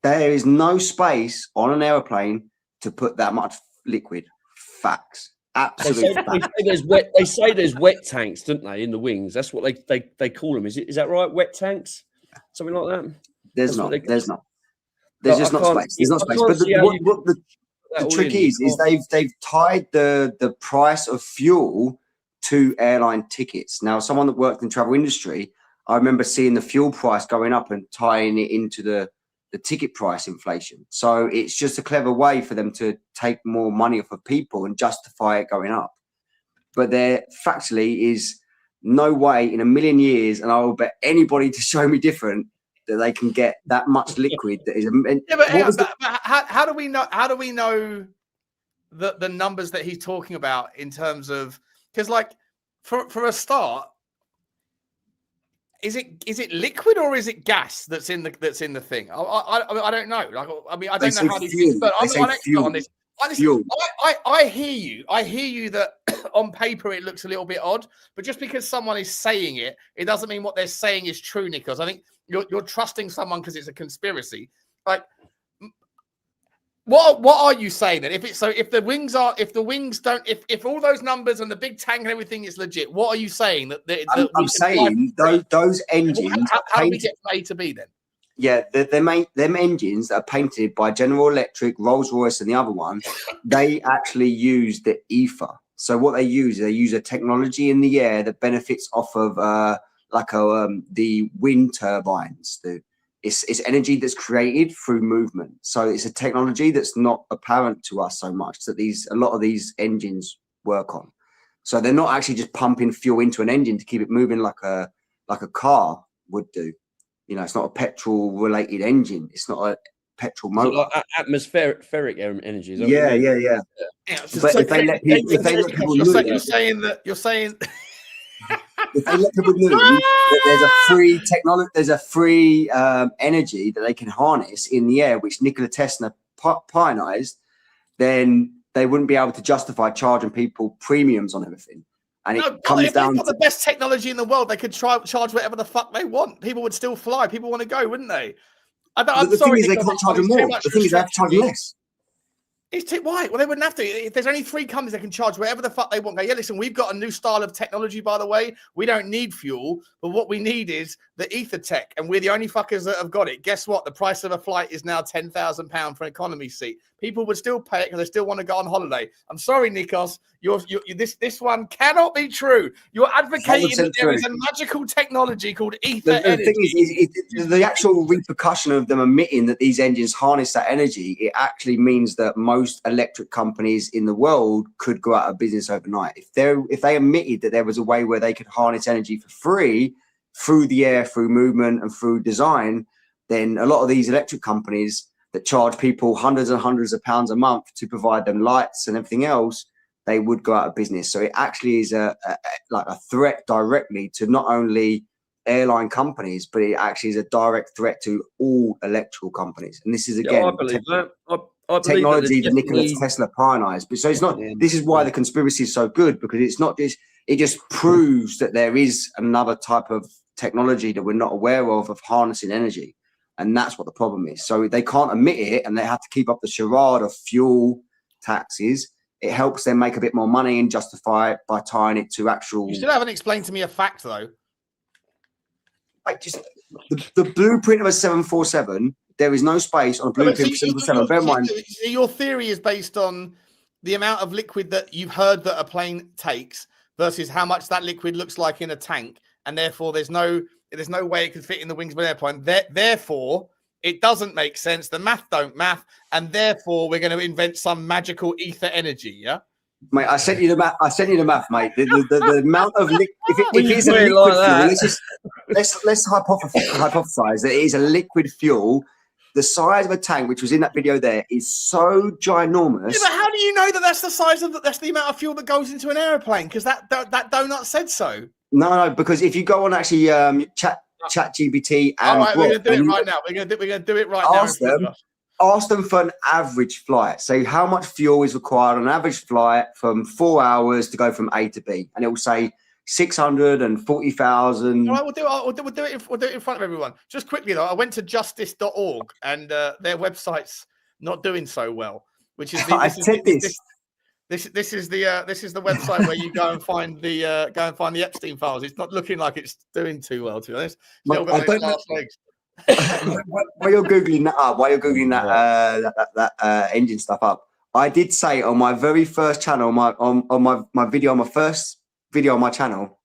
There is no space on an aeroplane to put that much liquid. Facts. Absolutely. They say there's wet tanks, don't they, in the wings? That's what they call them. Is that right? Wet tanks? Something like that? There's not. There's just not space. There's not space. But the trick is they've tied the price of fuel to airline tickets. Now, someone that worked in the travel industry, I remember seeing the fuel price going up and tying it into the ticket price inflation. So it's just a clever way for them to take more money off of people and justify it going up. But there factually is no way in a million years, and I will bet anybody to show me different, that they can get that much liquid that is. How do we know? How do we know the numbers that he's talking about in terms of? Because, like, for a start, is it liquid or is it gas that's in the thing? I don't know. Like, I mean, I don't know how these things. But I'm not an expert on this. fuel. I hear you. I hear you that on paper it looks a little bit odd, but just because someone is saying it, it doesn't mean what they're saying is true, Nikos. I think you're trusting someone because it's a conspiracy. Like, what are you saying then? If the wings don't, if all those numbers and the big tank and everything is legit, what are you saying I'm saying those engines. How do we get from A to B then? Yeah, them engines that are painted by General Electric, Rolls-Royce, and the other one, they actually use the ether. So what they use a technology in the air that benefits off of the wind turbines. It's energy that's created through movement. So it's a technology that's not apparent to us so much that a lot of these engines work on. So they're not actually just pumping fuel into an engine to keep it moving like a car would do. You know, it's not a petrol-related engine. It's not a petrol motor. Like atmospheric energy. Yeah. But if they let people know, you're saying if they let people know that there's a free technology, there's a free energy that they can harness in the air, which Nikola Tesla pioneered, then they wouldn't be able to justify charging people premiums on everything. And it comes down to the best technology in the world. They could charge whatever the fuck they want. People would still fly. People want to go, wouldn't they? The thing is, they can't charge them more. The thing is, they have to charge less. Why? Well, they wouldn't have to. If there's only 3 companies that can charge whatever the fuck they want. Go, yeah, listen, we've got a new style of technology, by the way. We don't need fuel, but what we need is the ether tech, and we're the only fuckers that have got it. Guess what? The price of a flight is now £10,000 for an economy seat. People would still pay it because they still want to go on holiday. I'm sorry, Nikos. This one cannot be true. You're advocating that there is a magical technology called ether energy. The thing is, the actual repercussion of them admitting that these engines harness that energy, it actually means that most electric companies in the world could go out of business overnight. If they admitted that there was a way where they could harness energy for free through the air, through movement and through design, then a lot of these electric companies that charge people hundreds and hundreds of pounds a month to provide them lights and everything else, they would go out of business. So it actually is a threat directly to not only airline companies, but it actually is a direct threat to all electrical companies. And this is again, I believe that. technology that Nikola Tesla pioneered. But so it's not. This is why the conspiracy is so good, because it's not just. It just proves that there is another type of technology that we're not aware of harnessing energy. And that's what the problem is. So they can't admit it, and they have to keep up the charade of fuel taxes. It helps them make a bit more money and justify it by tying it to actual. You still haven't explained to me a fact, though. Like just the blueprint of a 747. There is no space on a blueprint for 747. Bear in mind, your theory is based on the amount of liquid that you've heard that a plane takes versus how much that liquid looks like in a tank, and therefore there's no way it can fit in the wings of an airplane. Therefore, it doesn't make sense. The math don't math, and therefore we're going to invent some magical ether energy. Yeah, mate. I sent you the math, mate. The amount of liquid. If it's a liquid fuel, let's hypothesize that it is a liquid fuel. The size of a tank, which was in that video, there is so ginormous. Yeah, but how do you know that that's the size of that's the amount of fuel that goes into an airplane? Because that donut said so. No, because if you go on actually chat GPT and we're going to do it right now. We're going to do it right now. Ask them for an average flight. Say how much fuel is required on an average flight from 4 hours to go from A to B, and it will say 640,000. All right, we'll do it in front of everyone. Just quickly though, I went to justice.org and their website's not doing so well. Which is this is the website where you go and find the Epstein files. It's not looking like it's doing too well, to be honest. While you're googling that up, that engine stuff up, I did say on my very first channel, my first video on my channel,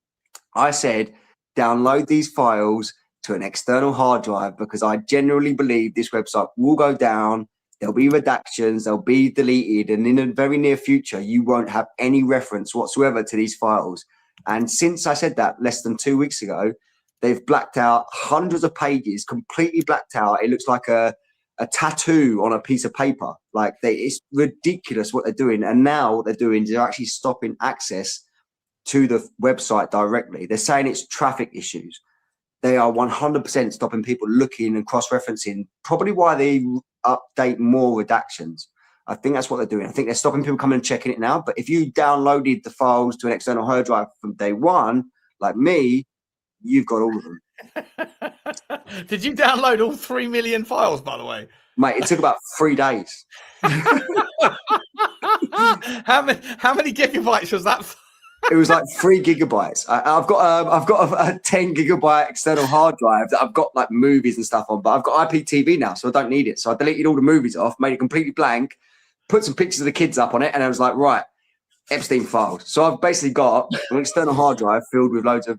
I said download these files to an external hard drive because I genuinely believe this website will go down. There'll be redactions, they'll be deleted, and in the very near future, you won't have any reference whatsoever to these files. And since I said that less than 2 weeks ago, they've blacked out hundreds of pages, completely blacked out. It looks like a tattoo on a piece of paper. Like it's ridiculous what they're doing. And now what they're doing is they're actually stopping access to the website directly. They're saying it's traffic issues. They are 100% stopping people looking and cross-referencing, probably why they update more redactions. I think that's what they're doing. I think they're stopping people coming and checking it now. But if you downloaded the files to an external hard drive from day one, like me, you've got all of them. Did you download all 3 million files, by the way? Mate, it took about 3 days. How many gigabytes was that? It was like 3 gigabytes. I've got a 10 gigabyte external hard drive that I've got like movies and stuff on, but I've got IPTV now, so I don't need it. So I deleted all the movies off, made it completely blank, put some pictures of the kids up on it, and I was like, right, Epstein files. So I've basically got an external hard drive filled with loads of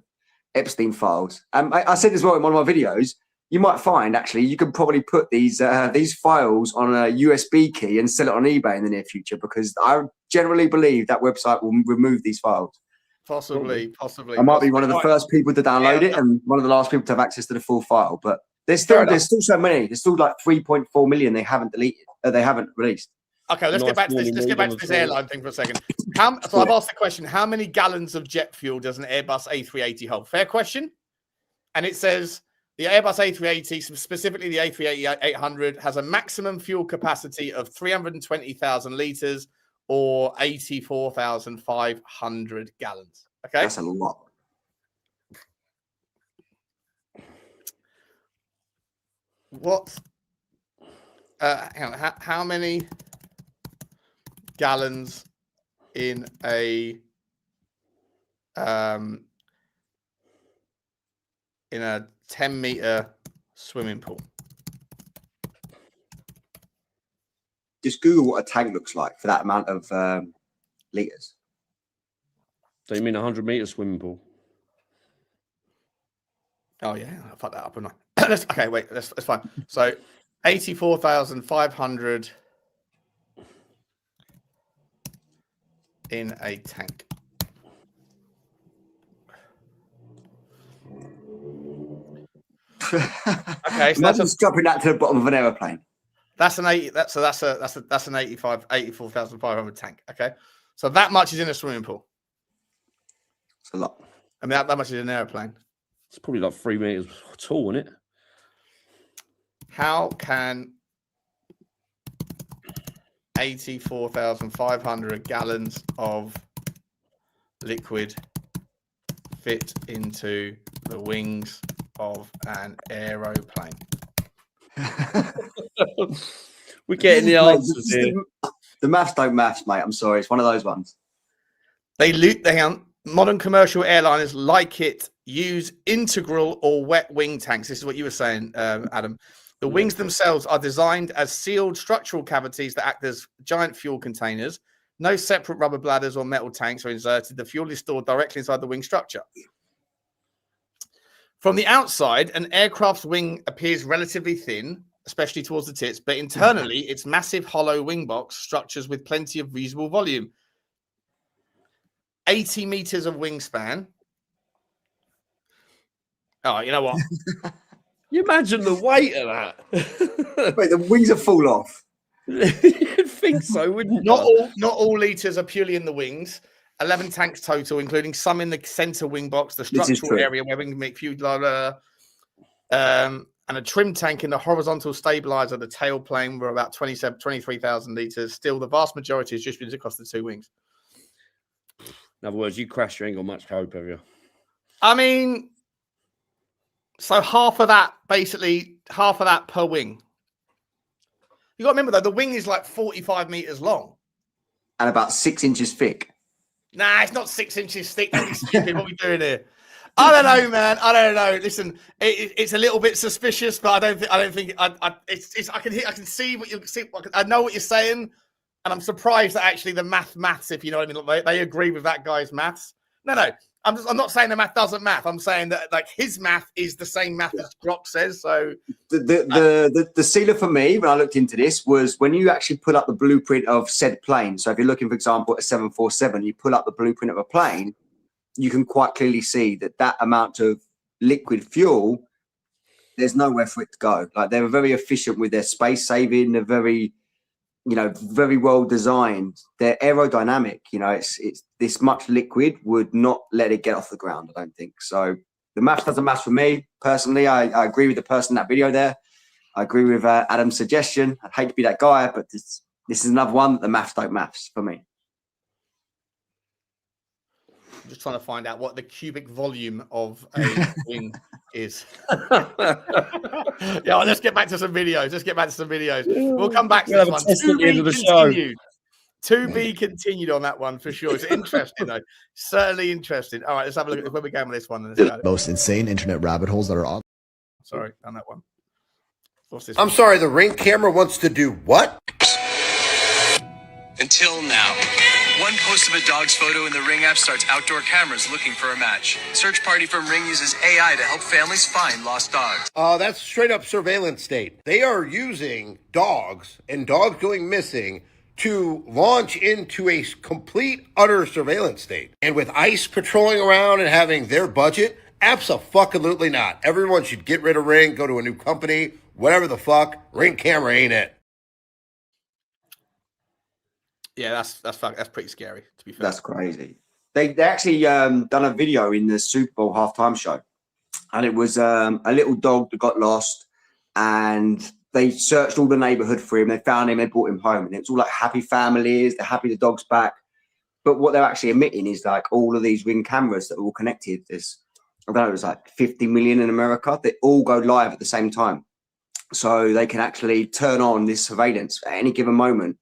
Epstein files. And I said as well in one of my videos, you might find actually you can probably put these files on a USB key and sell it on eBay in the near future, because I generally believe that website will remove these files. Possibly. I might be one of the first people to download it and one of the last people to have access to the full file. But there's still so many. There's still like 3.4 million they haven't deleted. They haven't released. Okay, let's get back to this. Let's get back to this airline thing for a second. So I've asked the question: how many gallons of jet fuel does an Airbus A380 hold? Fair question. And it says the Airbus A380, specifically the A380-800, has a maximum fuel capacity of 320,000 liters or 84,500 gallons. Okay, that's a lot. What? Hang on. How many gallons in a 10-meter swimming pool? Just Google what a tank looks like for that amount of liters. So you mean 100-meter swimming pool? Oh yeah, I'll fuck that up, haven't I? Okay, wait, that's fine. So 84,500 in a tank. Okay, so that's dropping that to the bottom of an aeroplane. That's an 80. That's an 84,500 tank. Okay, so that much is in a swimming pool. It's a lot. I mean, that much is in an airplane. It's probably like 3 meters tall, isn't it? How can 84,500 gallons of liquid fit into the wings of an aeroplane? We're getting the answers here. The maths don't maths, mate. I'm sorry. It's one of those ones. Modern commercial airliners like it use integral or wet wing tanks. This is what you were saying, Adam. The wings themselves are designed as sealed structural cavities that act as giant fuel containers. No separate rubber bladders or metal tanks are inserted. The fuel is stored directly inside the wing structure. From the outside, an aircraft's wing appears relatively thin, especially towards the tips, but internally, it's massive hollow wing box structures with plenty of reasonable volume. 80 meters of wingspan. Oh, you know what? You imagine the weight of that. Wait, the wings are full off. You'd think so, wouldn't you? Not all liters are purely in the wings. 11 tanks total, including some in the center wing box, the structural area where we can make fuel, and a trim tank in the horizontal stabilizer, the tailplane, were about 23,000 liters. Still, the vast majority is distributed across the two wings. In other words, you crash, you ain't got much hope, have you? I mean, so half of that per wing. You got to remember, though, the wing is like 45 meters long. And about 6 inches thick. Nah, it's not 6 inches thick. Don't be stupid. What are we doing here? I don't know, man. I don't know. Listen, it's a little bit suspicious, but I don't think. I can see what you see. I know what you're saying, and I'm surprised that actually the maths, if you know what I mean, they agree with that guy's maths. No. I'm not saying the math doesn't math. I'm saying that like his math is the same math as Glock says. So the sealer for me when I looked into this was when you actually pull up the blueprint of said plane. So if you're looking, for example, at a 747, you pull up the blueprint of a plane, you can quite clearly see that amount of liquid fuel, there's nowhere for it to go. Like they're very efficient with their space saving. They're very well designed. They're aerodynamic. It's this much liquid would not let it get off the ground. I don't think so. The maths doesn't math for me personally. I agree with the person in that video there. I agree with Adam's suggestion. I'd hate to be that guy, but This is another one that the maths don't maths for me. I'm just trying to find out what the cubic volume of a ring is. Yeah, let's get back to some videos. We'll come back to this one. To be continued. To be continued on that one for sure. It's interesting though. Certainly interesting. All right, let's have a look at where we're going with this one. The most insane internet rabbit holes that are on. Sorry, on that one. What's this? I'm sorry, the Ring camera wants to do what? Until now. One post of a dog's photo in the Ring app starts outdoor cameras looking for a match. Search party from Ring uses AI to help families find lost dogs. That's straight up surveillance state. They are using dogs and dogs going missing to launch into a complete, utter surveillance state. And with ICE patrolling around and having their budget, abso-fucking-lutely not. Everyone should get rid of Ring, go to a new company, whatever the fuck. Ring camera ain't it. Yeah, that's pretty scary, to be fair. That's crazy. They actually done a video in the Super Bowl halftime show, and it was a little dog that got lost, and they searched all the neighborhood for him. They found him, they brought him home, and it's all like happy families. They're happy the dog's back. But what they're actually admitting is like all of these Ring cameras that are all connected. There's, I don't know, there's like 50 million in America. They all go live at the same time. So they can actually turn on this surveillance at any given moment.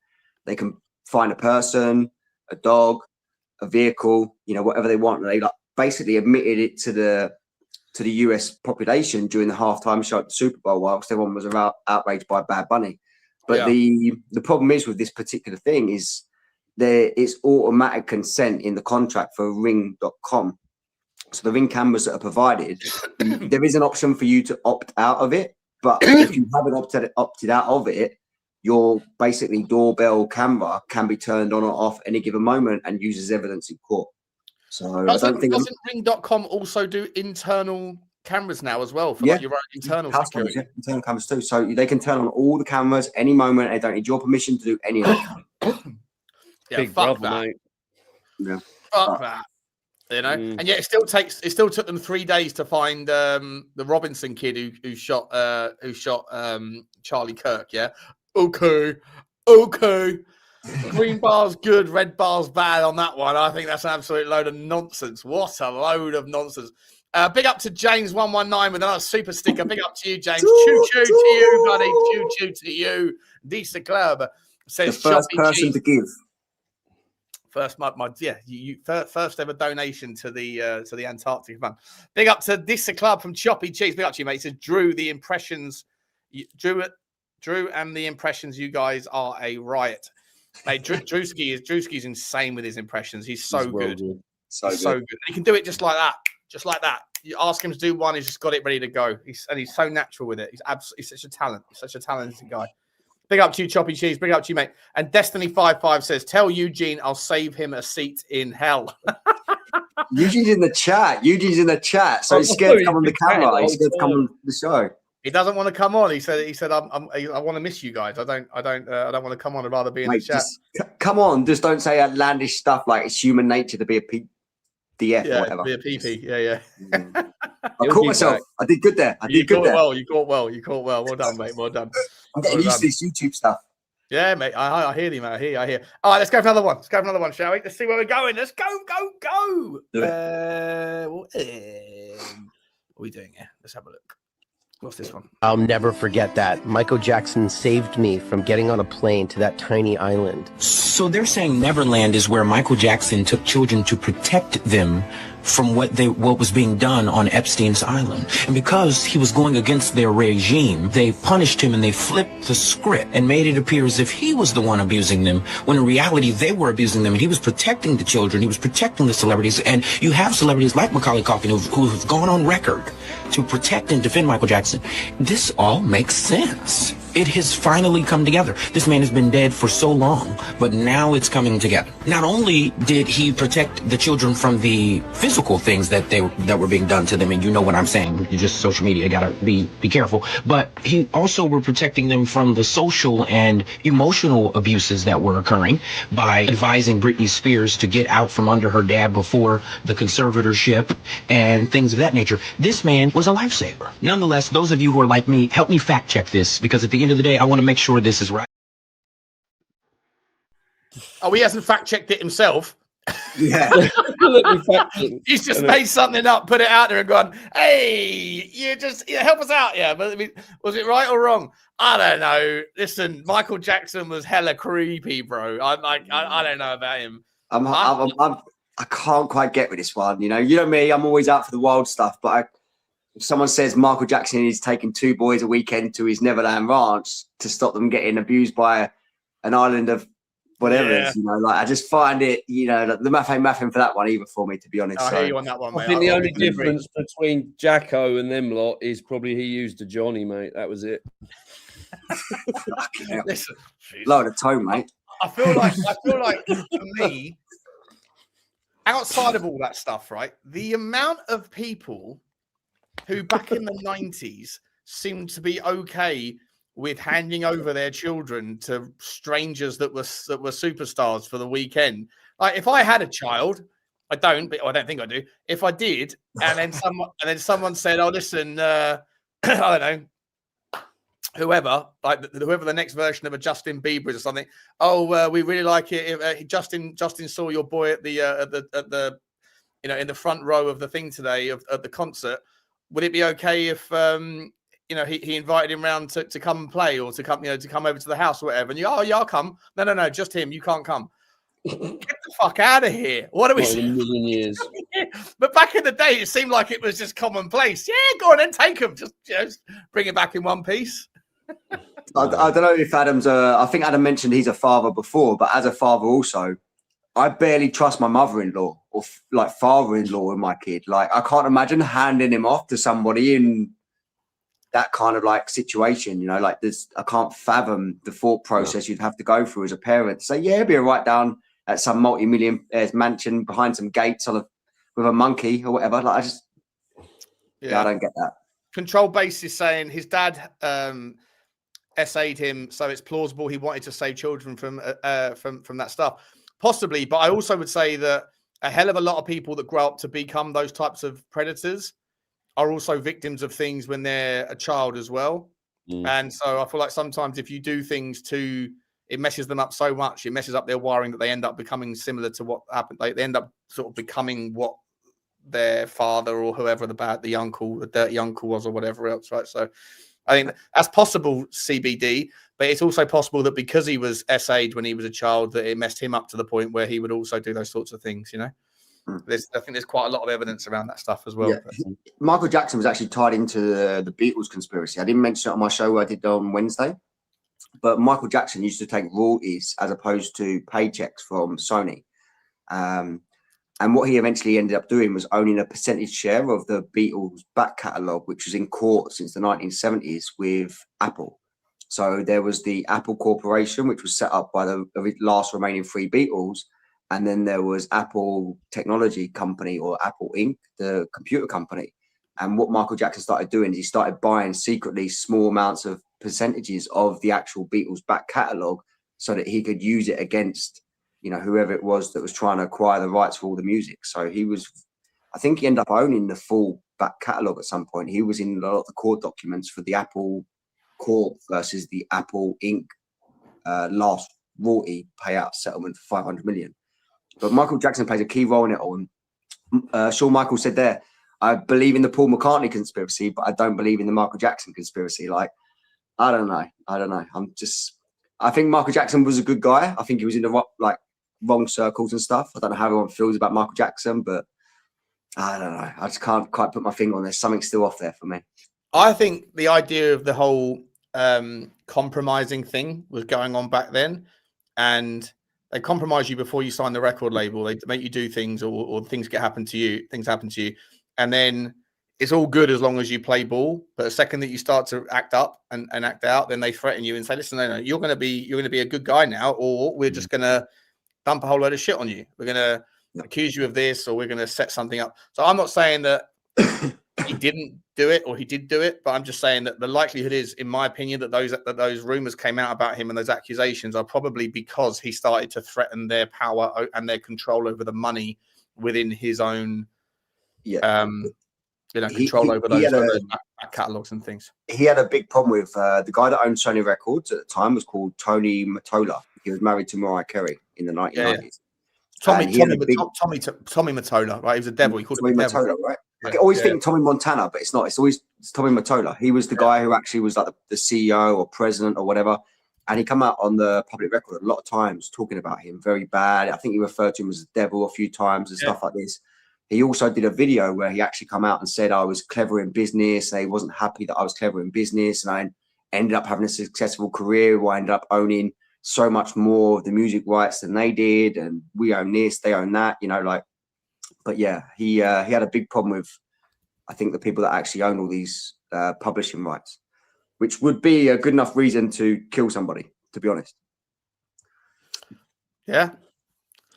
They can find a person, a dog, a vehicle, you know, whatever they want. And they like basically admitted it to the US population during the halftime show at the Super Bowl, whilst everyone was outraged by Bad Bunny. But the problem is with this particular thing is there is automatic consent in the contract for Ring.com. So the Ring cameras that are provided, there is an option for you to opt out of it. But if you haven't opted out of it, your basically doorbell camera can be turned on or off any given moment and uses evidence in court. So doesn't Ring.com also do internal cameras now as well for like your own internal security? Yeah, internal cameras too. So they can turn on all the cameras any moment. They don't need your permission to do any of it. Yeah, fuck that. Mate. Yeah, fuck that. You know, and yet it still took them 3 days to find the Robinson kid who shot Charlie Kirk. Yeah. Okay. Green bar's good, red bar's bad on that one. I think that's an absolute load of nonsense. What a load of nonsense. Big up to James119 with another super sticker. Big up to you, James. Choo-choo to you, buddy. Choo-choo to you. Decent club. Says the first person to give. First, first ever donation to the Antarctic Fund. Big up to this club from Choppy Cheese. Big up to you, mate. It says Drew and the impressions. You guys are a riot, mate. Drewski's insane with his impressions. He's so good, so good. And he can do it just like that. You ask him to do one, he's just got it ready to go. He's so natural with it. He's such a talent. He's such a talented guy. Big up to you, Choppy Cheese. Big up to you, mate. And Destiny55 says, tell Eugene I'll save him a seat in hell. Eugene's in the chat. So he's scared to come on the camera. He's scared to come on the show. He doesn't want to come on. He said, I want to miss you guys. I don't want to come on. I'd rather be in the chat. Come on. Just don't say outlandish stuff like it's human nature to be a DF or whatever. Be a PP. Yeah. I caught myself. I did good there. You caught well. Well done, mate. Well done. I'm getting used to this YouTube stuff. Yeah, mate. I hear you, mate. I hear. All right, let's go for another one. Shall we? Let's see where we're going. Let's go. What are we doing here? Let's have a look. What's this one? I'll never forget that. Michael Jackson saved me from getting on a plane to that tiny island. So they're saying Neverland is where Michael Jackson took children to protect them from what was being done on Epstein's island. And because he was going against their regime, they punished him and they flipped the script and made it appear as if he was the one abusing them, when in reality they were abusing them, and he was protecting the children, he was protecting the celebrities. And you have celebrities like Macaulay Culkin who have gone on record to protect and defend Michael Jackson. This all makes sense. It has finally come together. This man has been dead for so long, but now it's coming together. Not only did he protect the children from the physical things that were being done to them, and you know what I'm saying, you just social media, gotta be careful, but he also were protecting them from the social and emotional abuses that were occurring by advising Britney Spears to get out from under her dad before the conservatorship and things of that nature. This man was a lifesaver. Nonetheless, those of you who are like me, help me fact check this, because at the end of the day, I want to make sure this is right. Oh, he hasn't fact checked it himself. Yeah. He's just made something up, put it out there, and gone, "Hey, help us out." Yeah, but I mean, was it right or wrong? I don't know. Listen, Michael Jackson was hella creepy, bro. I don't know about him. I can't quite get with this one. You know me. I'm always out for the wild stuff. But if someone says Michael Jackson is taking 2 boys a weekend to his Neverland ranch to stop them getting abused by an island of whatever it is, like I just find it, the math ain't mathing for that one either for me, to be honest. I hear you on that one, mate. I think the only difference between Jacko and them lot is probably he used a Johnny, mate. That was it. Listen, lower the tone, mate. I feel like for me, outside of all that stuff, right? The amount of people who back in the 90s seemed to be okay with handing over their children to strangers that were superstars for the weekend. Like if I had a child, I don't think I do. If I did, and then someone said, "Oh, listen, I don't know, whoever the next version of a Justin Bieber is or something. Oh, we really like it. If, Justin saw your boy at the in the front row of the thing today of the concert. Would it be okay if he invited him round to come and play or to come over to the house or whatever?" And I'll come. No, just him. You can't come. Get the fuck out of here. What are we saying? A million years. But back in the day, it seemed like it was just commonplace. Yeah, go on and take him. Just bring it back in one piece. I don't know if Adam's I think Adam mentioned he's a father before, but as a father also, I barely trust my mother-in-law or father-in-law with my kid. Like I can't imagine handing him off to somebody in that kind of situation, like this. I can't fathom the thought process you'd have to go through as a parent to say, yeah, be right down at some multi-million mansion behind some gates with a monkey or whatever. Like I don't get that. Control Base is saying his dad essayed him, so it's plausible he wanted to save children from that stuff. Possibly, but I also would say that a hell of a lot of people that grow up to become those types of predators are also victims of things when they're a child as well. And so I feel like sometimes if you do things it messes them up so much, it messes up their wiring that they end up becoming similar to what happened. Like they end up sort of becoming what their father or whoever the dirty uncle was or whatever else, right? So I think that's possible, CBD, but it's also possible that because he was essayed when he was a child, that it messed him up to the point where he would also do those sorts of things, I think there's quite a lot of evidence around that stuff as well. Yeah. Michael Jackson was actually tied into the Beatles conspiracy. I didn't mention it on my show I did on Wednesday, but Michael Jackson used to take royalties as opposed to paychecks from Sony. And what he eventually ended up doing was owning a percentage share of the Beatles back catalogue, which was in court since the 1970s with Apple. So there was the Apple Corporation, which was set up by the last remaining 3 Beatles. And then there was Apple Technology Company or Apple Inc., the computer company. And what Michael Jackson started doing is he started buying secretly small amounts of percentages of the actual Beatles back catalogue so that he could use it against, whoever it was that was trying to acquire the rights for all the music. So I think he ended up owning the full back catalogue at some point. He was in a lot of the court documents for the Apple Corp versus the Apple Inc. Last royalty payout settlement for $500 million. But Michael Jackson plays a key role in it all. And Shawn Michaels said there, I believe in the Paul McCartney conspiracy, but I don't believe in the Michael Jackson conspiracy. I don't know. I think Michael Jackson was a good guy. I think he was in the wrong circles and stuff. I don't know how everyone feels about Michael Jackson, but I don't know. I just can't quite put my finger on. There's something still off there for me. I think the idea of the whole compromising thing was going on back then, and they compromise you before you sign the record label. They make you do things, or things happen to you, and then it's all good as long as you play ball. But the second that you start to act up and act out, then they threaten you and say, "Listen, no, you're going to be a good guy now, or we're just going to dump a whole load of shit on you. We're going to accuse you of this, or we're going to set something up." So I'm not saying that he didn't do it or he did do it, but I'm just saying that the likelihood is, in my opinion, that those rumors came out about him and those accusations are probably because he started to threaten their power and their control over the money within his own, control over those back catalogs and things. He had a big problem with the guy that owned Sony Records at the time was called Tony Mottola. He was married to Mariah Carey. in the 1990s. Tommy he had a big Mottola, right? He was a devil. He called Tommy him the devil. Mottola, right? I always think Tommy Montana, but it's not. It's Tommy Mottola. He was the guy who actually was like the CEO or president or whatever. And he come out on the public record a lot of times talking about him very bad. I think he referred to him as the devil a few times and stuff like this. He also did a video where he actually come out and said I was clever in business. And he wasn't happy that I was clever in business. And I ended up having a successful career where I ended up owning so much more of the music rights than they did. And we own this, they own that, you know, like, but yeah, he had a big problem with, I think, the people that actually own all these publishing rights, which would be a good enough reason to kill somebody, to be honest. Yeah.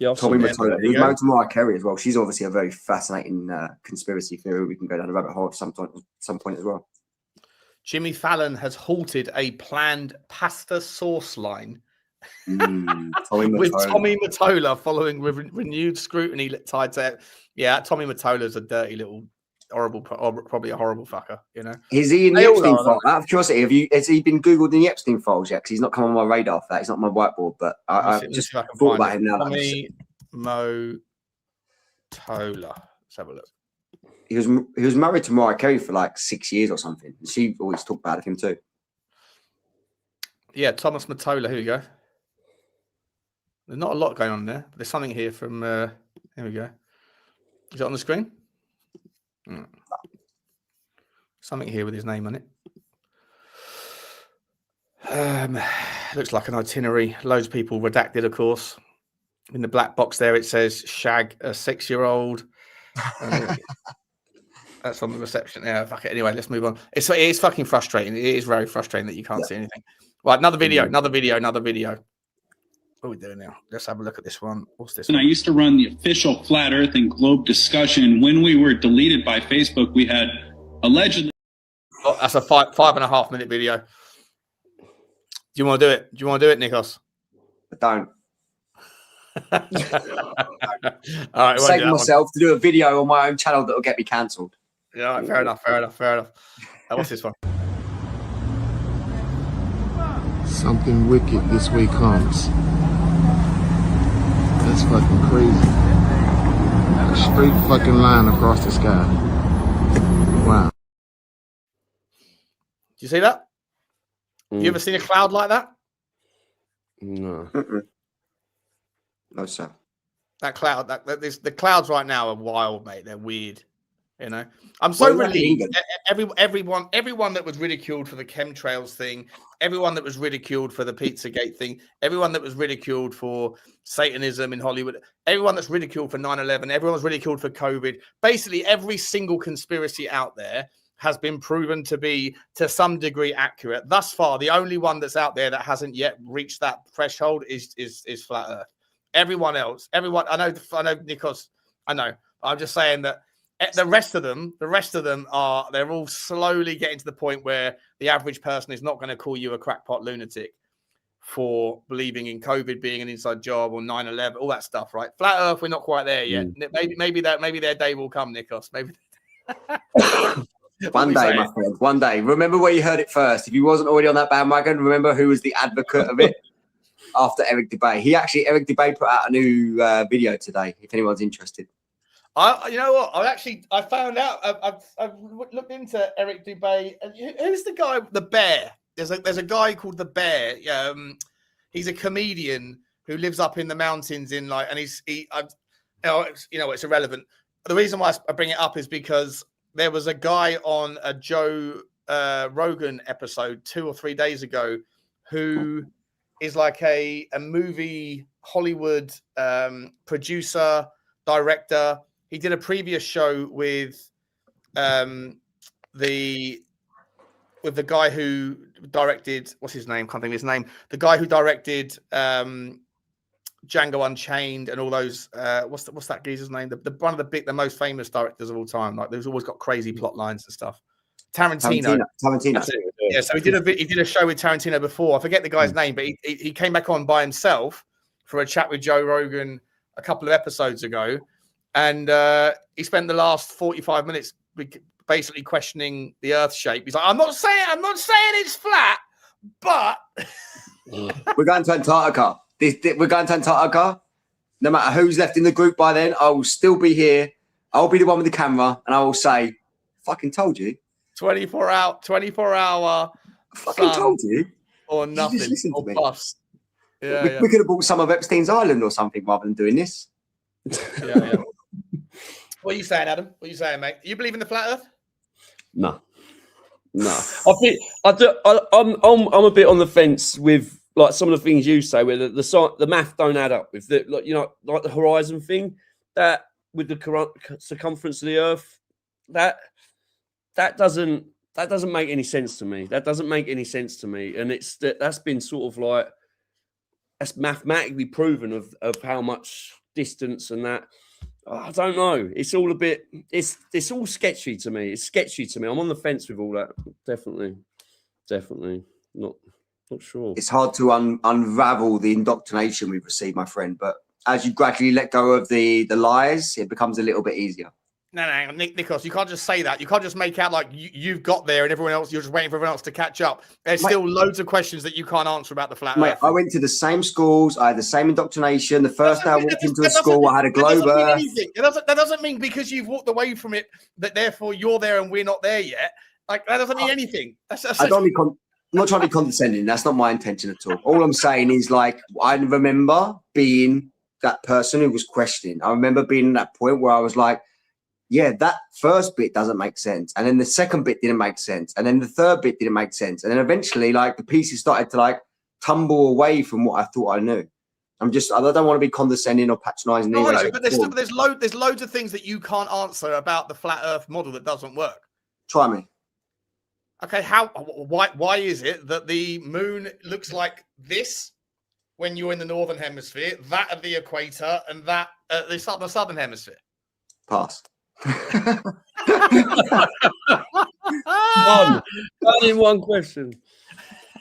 Tommy Mottola. He was married to Mariah Carey as well. She's obviously a very fascinating conspiracy theory. We can go down the rabbit hole at some point as well. Jimmy Fallon has halted a planned pasta sauce line with Tommy Mottola following renewed scrutiny tied to it. Yeah, Tommy Mottola's a dirty little, horrible, probably a horrible fucker, you know. Is he in the Epstein files? Out of curiosity, has he been Googled in the Epstein files yet? Because he's not come on my radar for that. He's not on my whiteboard, but I just thought about him now. Tommy Mottola. Let's have a look. He was married to Mariah Carey for like 6 years or something. She always talked bad of him too. Yeah, Thomas Mottola. Here we go. There's not a lot going on there. But there's something here from. Here we go. Is it on the screen? Something here with his name on it. Looks like an itinerary. Loads of people redacted, of course. In the black box there, it says shag a 6-year-old. That's on the reception. Yeah, fuck it. Anyway, let's move on. It's fucking frustrating. It is very frustrating that you can't see anything. Right, another video. What are we doing now? Let's have a look at this one. What's this one? I used to run the official Flat Earth and Globe discussion. When we were deleted by Facebook, we had allegedly... Oh, that's a 5.5 minute video. Do you want to do it? Nikos? I don't. All right, save myself to do a video on my own channel that will get me cancelled. Yeah, right, fair enough. What's this one? Something wicked this way comes. That's fucking crazy. A straight fucking line across the sky. Wow. Do you see that? You ever seen a cloud like that? No. No, sir. That cloud, the clouds right now are wild, mate. They're weird. You know, I'm so relieved. Everyone that was ridiculed for the chemtrails thing, everyone that was ridiculed for the Pizzagate thing, everyone that was ridiculed for Satanism in Hollywood, everyone that's ridiculed for 9/11, everyone was ridiculed for COVID. Basically, every single conspiracy out there has been proven to be, to some degree, accurate. Thus far, the only one that's out there that hasn't yet reached that threshold is Flat Earth. Everyone else, I know, Nikos, I know. I'm just saying that the rest of them they're all slowly getting to the point where the average person is not going to call you a crackpot lunatic for believing in COVID being an inside job or 9/11, all that stuff, right? Flat Earth, we're not quite there yet. Maybe their day will come, Nikos. Maybe. One day, my friend. One day. Remember where you heard it first. If you wasn't already on that bandwagon, remember who was the advocate of it after Eric Dubay. Eric Dubay put out a new video today. If anyone's interested. You know what? I found out. I've looked into Eric Dubay. Who's the guy? The Bear. There's a guy called the Bear. He's a comedian who lives up in the mountains it's irrelevant. The reason why I bring it up is because there was a guy on a Joe Rogan episode 2 or 3 days ago who is like a movie Hollywood producer, director. He did a previous show with the guy who directed, what's his name? Can't think of his name. The guy who directed Django Unchained and all those. What's that geezer's name? One of the most famous directors of all time. Like, there's always got crazy plot lines and stuff. Tarantino. Yeah, so he did a show with Tarantino before. I forget the guy's name, but he came back on by himself for a chat with Joe Rogan a couple of episodes ago. And he spent the last 45 minutes basically questioning the Earth shape. He's like, I'm not saying it's flat, but we're going to Antarctica. We're going to Antarctica. No matter who's left in the group by then, I will still be here. I'll be the one with the camera, and I will say, "Fucking told you." 24 hour. Fucking told you. Or nothing. Just listen to me. Bust. Yeah, we could have bought some of Epstein's Island or something rather than doing this. Yeah. What are you saying, Adam? What are you saying, mate? You believe in the flat Earth? No. I think I'm a bit on the fence with like some of the things you say, where the math don't add up. With the like the horizon thing, that with the circumference of the Earth, that doesn't make any sense to me. That doesn't make any sense to me, and that's been sort of like that's mathematically proven of how much distance and that. I don't know. It's all a bit. It's all sketchy to me. It's sketchy to me. I'm on the fence with all that. Definitely not sure. It's hard to unravel the indoctrination we've received, my friend. But as you gradually let go of the lies, it becomes a little bit easier. No, Nicholas, you can't just say that. You can't just make out like you've got there and everyone else, you're just waiting for everyone else to catch up. There's still loads of questions that you can't answer about the flat Earth. I went to the same schools. I had the same indoctrination. The first day I walked into a school, I had a globe Earth. That doesn't mean because you've walked away from it that therefore you're there and we're not there yet. Like, that doesn't mean anything. I'm not trying to be condescending. That's not my intention at all. All I'm saying is, like, I remember being that person who was questioning. I remember being at that point where I was like, yeah, that first bit doesn't make sense. And then the second bit didn't make sense. And then the third bit didn't make sense. And then eventually, like, the pieces started to, like, tumble away from what I thought I knew. I don't want to be condescending or patronizing. No, but there's loads of things that you can't answer about the flat Earth model that doesn't work. Try me. Okay, why is it that the moon looks like this when you're in the northern hemisphere, that at the equator, and that at the southern hemisphere? Pass. One question.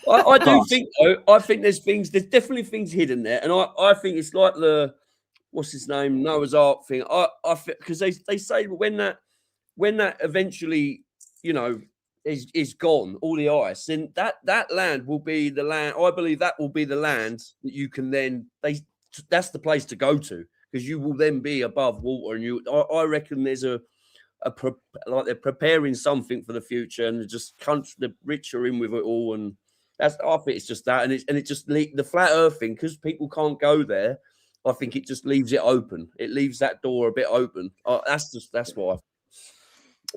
I do think though. I think there's definitely things hidden there, and I think it's like the what's his name Noah's Ark thing. I because they say when that eventually is gone, all the ice, then that land will be the land. I believe that will be the land that you can then that's the place to go to. Because you will then be above water, and I reckon there's like they're preparing something for the future, and just the rich are in with it all, and I think it's just that, and it just the flat Earth thing, because people can't go there. I think it just leaves it open. It leaves that door a bit open. That's why.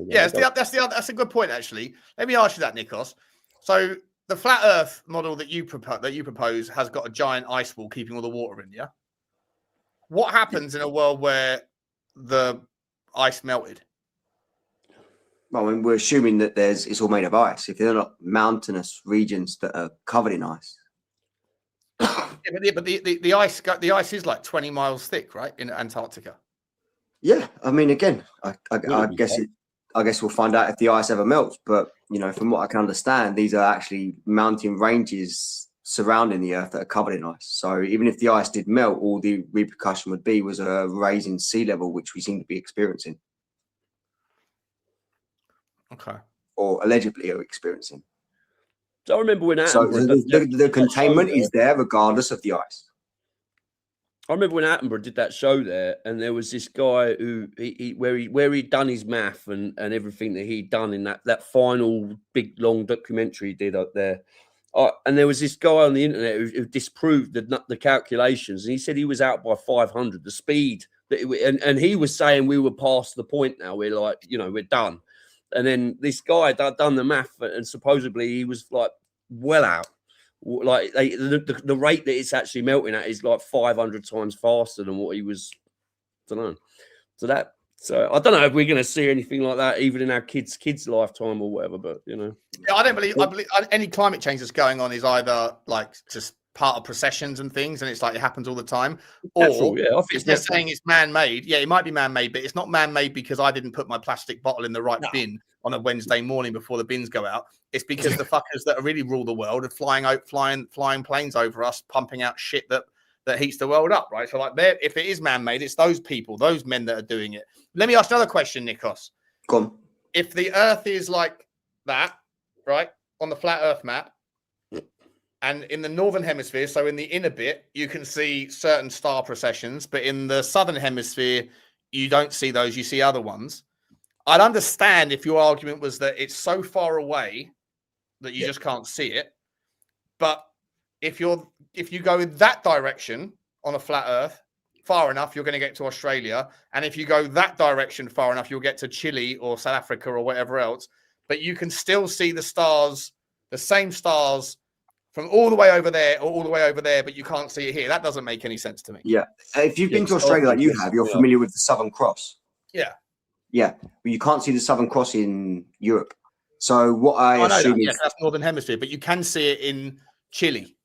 Yeah, that's a good point actually. Let me ask you that, Nikos. So the flat Earth model that you propose has got a giant ice wall keeping all the water in, yeah? What happens in a world where the ice melted? Well, I mean, we're assuming that it's all made of ice. If they're not mountainous regions that are covered in ice. But the ice is like 20 miles thick, right, in Antarctica? Yeah, I mean, again, I guess we'll find out if the ice ever melts. But from what I can understand, these are actually mountain ranges surrounding the Earth that are covered in ice. So even if the ice did melt, all the repercussion would be was a rise in sea level, which we seem to be experiencing. Okay. Or allegedly are experiencing. So I remember when the containment is there regardless of the ice. I remember when Attenborough did that show there, and there was this guy who where he'd done his math and everything that he'd done in that final big long documentary he did up there. And there was this guy on the internet who disproved the calculations, and he said he was out by 500, the speed and he was saying we were past the point now. We're like, we're done. And then this guy done the math, and supposedly he was like well out. Like the rate that it's actually melting at is like 500 times faster than what he was. I don't know. So I don't know if we're going to see anything like that even in our kids' lifetime or whatever. But yeah, I believe any climate change that's going on is either like just part of processions and things, and it's like it happens all the time, or I think they're saying it's man-made. Yeah, it might be man-made, but it's not man-made because I didn't put my plastic bottle in the right bin on a Wednesday morning before the bins go out. It's because the fuckers that really rule the world are flying planes over us, pumping out shit that heats the world up, right? So like, if it is man-made, it's those people, those men that are doing it. Let me ask another question, Nikos. Go on. If the Earth is like that, right, on the flat Earth map, And in the northern hemisphere, so in the inner bit, you can see certain star processions, but in the southern hemisphere, you don't see those. You see other ones. I'd understand if your argument was that it's so far away that you just can't see it. But if you go in that direction on a flat Earth far enough, you're going to get to Australia. And if you go that direction far enough, you'll get to Chile or South Africa or whatever else. But you can still see the stars, the same stars, from all the way over there or all the way over there, but you can't see it here. That doesn't make any sense to me. Yeah. If you've been to Australia like you have, you're familiar with the Southern Cross. Yeah. Yeah. But you can't see the Southern Cross in Europe. So what I assume is that's Northern Hemisphere, but you can see it in Chile.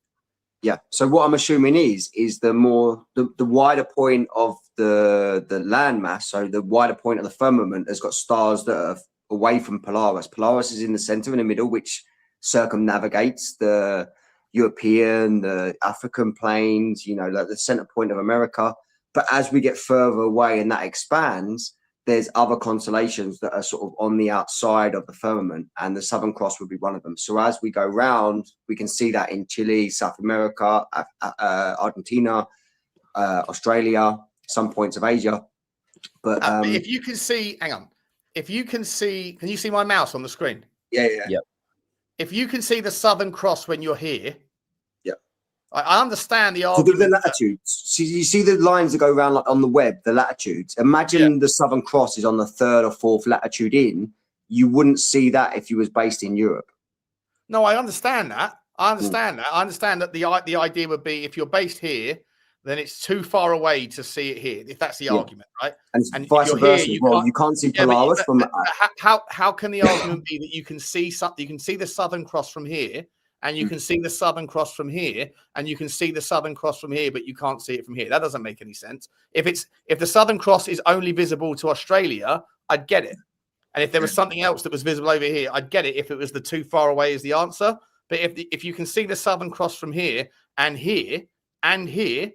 Yeah. So what I'm assuming is the wider point of the landmass, so the wider point of the firmament has got stars that are away from Polaris. Polaris is in the center, in the middle, which circumnavigates the European, the African plains, like the center point of America. But as we get further away and that expands, there's other constellations that are sort of on the outside of the firmament, and the Southern Cross would be one of them. So as we go round, we can see that in Chile, South America, Argentina, Australia, some points of Asia. But if you can see, hang on, if you can see, can you see my mouse on the screen? Yeah. If you can see the Southern Cross when you're here, yeah, I understand the so argument. the latitudes. So you see the lines that go around like on the web, the latitudes. Imagine the Southern Cross is on the 3rd or 4th latitude in. You wouldn't see that if you was based in Europe. No, I understand that. I understand that the idea would be if you're based here, then it's too far away to see it here. If that's the argument, right? And vice versa. You can't see Polaris from. How can the argument be that you can see something? You can see the Southern Cross from here, and you can see the Southern Cross from here, and you can see the Southern Cross from here, but you can't see it from here. That doesn't make any sense. If the Southern Cross is only visible to Australia, I'd get it. And if there was something else that was visible over here, I'd get it. If it was the too far away is the answer. But if you can see the Southern Cross from here and here and here,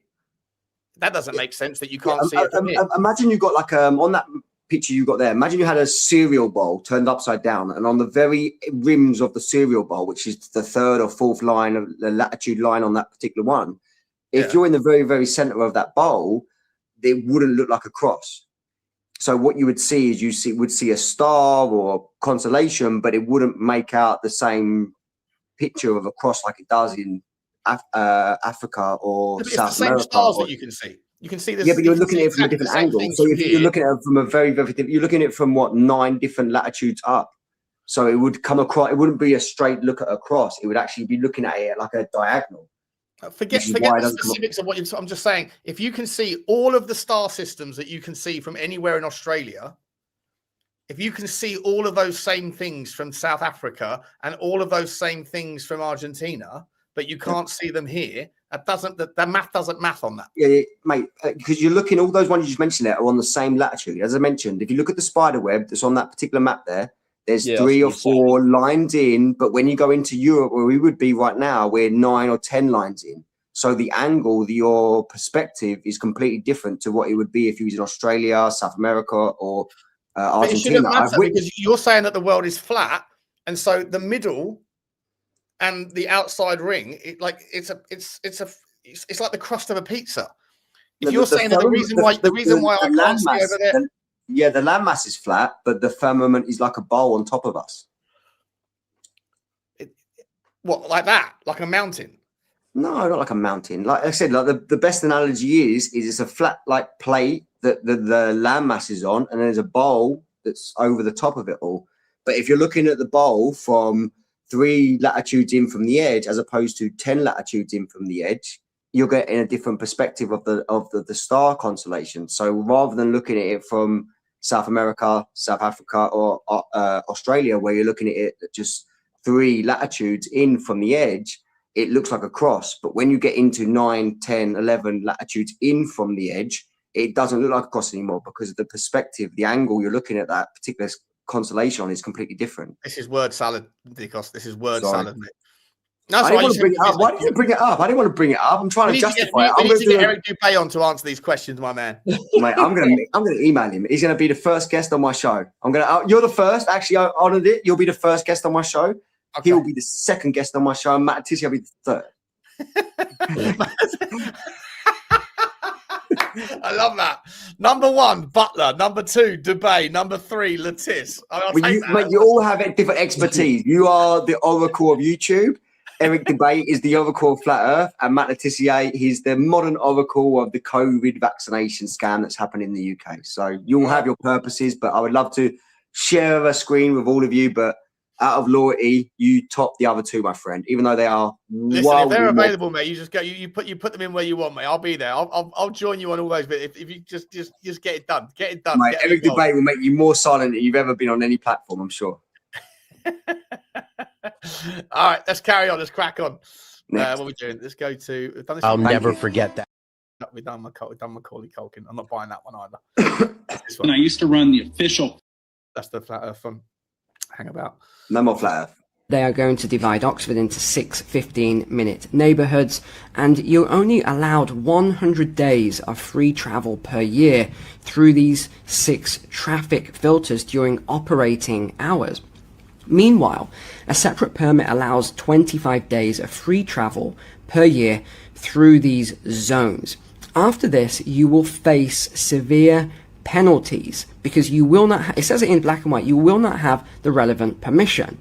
that doesn't make sense that you can't see it from here. Imagine you got like on that picture you got there. Imagine you had a cereal bowl turned upside down, and on the very rims of the cereal bowl, which is the 3rd or 4th line of the latitude line on that particular one, if you're in the very, very center of that bowl, it wouldn't look like a cross. So what you would see is you would see a star or constellation, but it wouldn't make out the same picture of a cross like it does in Africa or South America. It's the same stars that you can see. You can see this. Yeah, but you're looking at it from a different angle. So if you're looking at it from a very, very different, you're looking at it from 9 different latitudes up. So it would come across. It wouldn't be a straight look at a cross. It would actually be looking at it like a diagonal. Forget the specifics of what I'm just saying. If you can see all of the star systems that you can see from anywhere in Australia, if you can see all of those same things from South Africa and all of those same things from Argentina, but you can't see them here, that math doesn't math on that. Yeah, mate, because you're looking, all those ones you just mentioned there are on the same latitude. As I mentioned, if you look at the spider web that's on that particular map there's 3 or 4 lines in, but when you go into Europe, where we would be right now, we're 9 or 10 lines in. So the angle, your perspective is completely different to what it would be if you was in Australia, South America, or Argentina. Because you're saying that the world is flat, and so the middle and the outside ring, it's like the crust of a pizza. If you're saying that the reason why I can't see over there. Yeah, the landmass is flat, but the firmament is like a bowl on top of us. What, like that? Like a mountain? No, not like a mountain. Like I said, like the best analogy is it's a flat like plate that the landmass is on, and there's a bowl that's over the top of it all. But if you're looking at the bowl from 3 latitudes in from the edge, as opposed to 10 latitudes in from the edge, you're getting a different perspective of the star constellation. So rather than looking at it from South America, South Africa, or Australia, where you're looking at it just 3 latitudes in from the edge, it looks like a cross. But when you get into 9, 10, 11 latitudes in from the edge, it doesn't look like a cross anymore, because of the perspective, the angle you're looking at that particular constellation on is completely different. This is word salad, Nikos. This is word salad, mate. No, I didn't want to bring it up. Why did you bring it up? I didn't want to bring it up. I'm trying to justify it. I'm going to get Eric Dupay on to answer these questions, my man. Mate, I'm going to email him. He's going to be the first guest on my show. You're the first. Actually, I honoured it. You'll be the first guest on my show. He will be the second guest on my show, and Matt Tissi will be the third. I love that. Number 1, Butler. Number 2, Dubay. Number 3, Letice. Mate, you all have different expertise. You are the oracle of YouTube. Eric Dubay is the oracle of Flat Earth, and Matt Letitia, he's the modern oracle of the COVID vaccination scam that's happened in the UK. So you all have your purposes, but I would love to share a screen with all of you. But out of loyalty, you top the other two, my friend. Even though they are if they're available, mate, you just go. You put them in where you want, mate. I'll be there. I'll join you on all those. But if you just get it done, Mate, Eric Dubay will make you more silent than you've ever been on any platform, I'm sure. All right, let's carry on. Let's crack on. What are we doing? Let's go to. I'll never forget that. We've done Macaulay Culkin. I'm not buying that one either. And I used to run the official. That's the Flat Earth one. Hang about. No more Flat Earth. They are going to divide Oxford into 6 15-minute neighbourhoods, and you're only allowed 100 days of free travel per year through these 6 traffic filters during operating hours. Meanwhile, a separate permit allows 25 days of free travel per year through these zones. After this, you will face severe penalties because you will not, it says it in black and white, you will not have the relevant permission.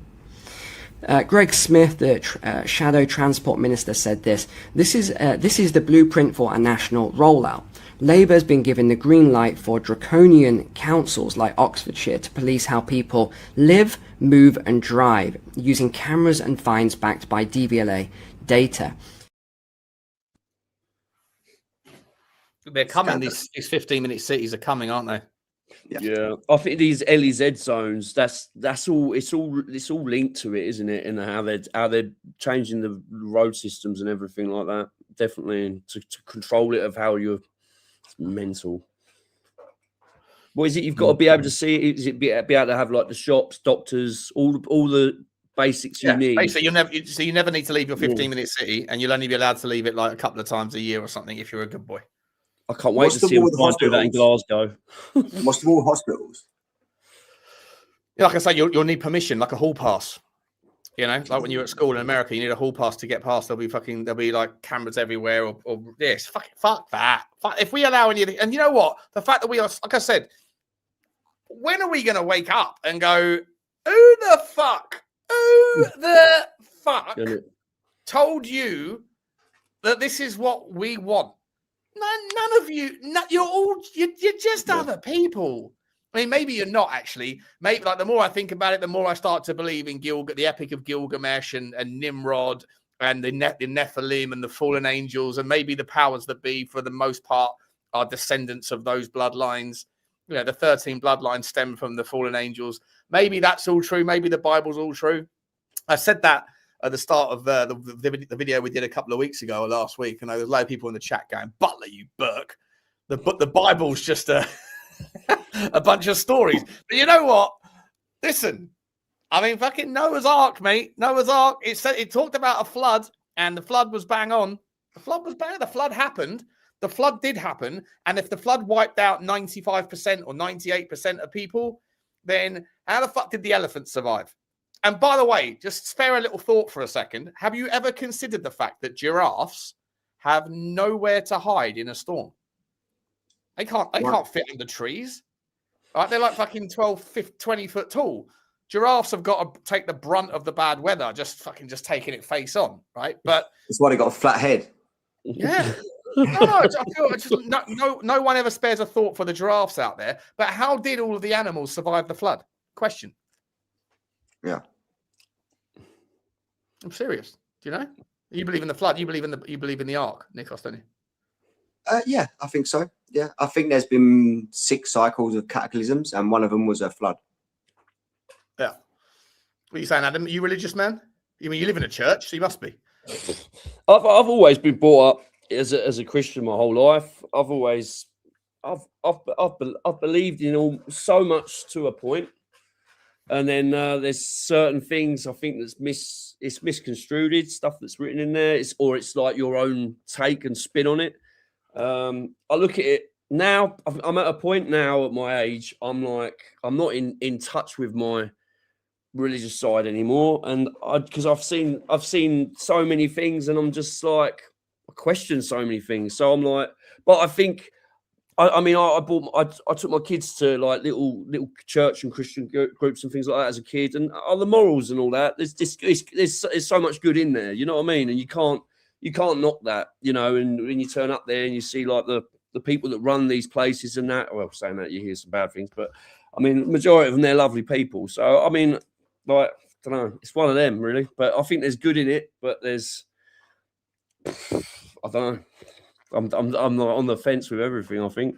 Greg Smith, the Shadow Transport Minister, said this is the blueprint for a national rollout. Labour has been given the green light for draconian councils like Oxfordshire to police how people live, move and drive using cameras and fines backed by DVLA data. They're coming. These 15-minute cities are coming, aren't they? Yeah, I think these LEZ zones. That's all. It's all linked to it, isn't it? And how they're changing the road systems and everything like that. Definitely to control it of how you're. It's mental. What is it? You've got to be able to see it. Is it be able to have like the shops, doctors, all the basics you need? Basically, you never need to leave your 15-minute city, and you'll only be allowed to leave it like a couple of times a year or something if you're a good boy. I can't wait to see them do that in Glasgow. What's the wall hospitals? Yeah, like I say, you'll need permission, like a hall pass. You know, like when you're at school in America, you need a hall pass to get past. There'll be like cameras everywhere, or yes, fuck that. If we allow anything, and you know what, the fact that we are, like I said, when are we going to wake up and go, who the fuck told you that this is what we want? None of you. You're just other people. I mean, maybe you're not actually. Maybe like the more I think about it, the more I start to believe in the Epic of Gilgamesh and Nimrod and the Nephilim and the fallen angels, and maybe the powers that be, for the most part, are descendants of those bloodlines. You know, the 13 bloodlines stem from the fallen angels. Maybe that's all true. Maybe the Bible's all true. I said that at the start of the video we did a couple of weeks ago or last week, and there's a lot of people in the chat going, Butler, you Burke. The Bible's just a bunch of stories. But you know what? Listen, I mean, fucking Noah's Ark, mate. Noah's Ark, it talked about a flood, and the flood was bang on. The flood was bang. The flood happened. The flood did happen. And if the flood wiped out 95% or 98% of people, then how the fuck did the elephants survive? And by the way, just spare a little thought for a second. Have you ever considered the fact that giraffes have nowhere to hide in a storm? They can't fit in the trees. Right? They're like fucking 20 foot tall. Giraffes have got to take the brunt of the bad weather, just taking it face on, right? But that's why they got a flat head. Yeah. No one ever spares a thought for the giraffes out there. But how did all of the animals survive the flood? Question. Yeah. I'm serious. Do you know? You believe in the flood? You believe in the ark, Nikos, don't you? Yeah, I think so. Yeah, I think there's been 6 cycles of cataclysms, and one of them was a flood. Yeah. What are you saying, Adam? Are you a religious man? You mean you live in a church, so you must be. I've always been brought up as a Christian my whole life. I've believed in so much to a point. And then there's certain things I think it's misconstrued, stuff that's written in there. It's like your own take and spin on it. I look at it now. I'm at a point now at my age. I'm not in touch with religious side anymore, and because I've seen so many things, and I'm just like, I question so many things. So I'm like, but I think. I mean, I took my kids to like little church and Christian groups and things like that as a kid, and the morals and all that. There's so much good in there, you know what I mean? And you can't knock that, you know. And when you turn up there and you see like the people that run these places and that, well, saying that you hear some bad things, but I mean, the majority of them, they're lovely people. So I mean, like, I don't know, it's one of them really. But I think there's good in it, but there's, I don't know. I'm not on the fence with everything. I think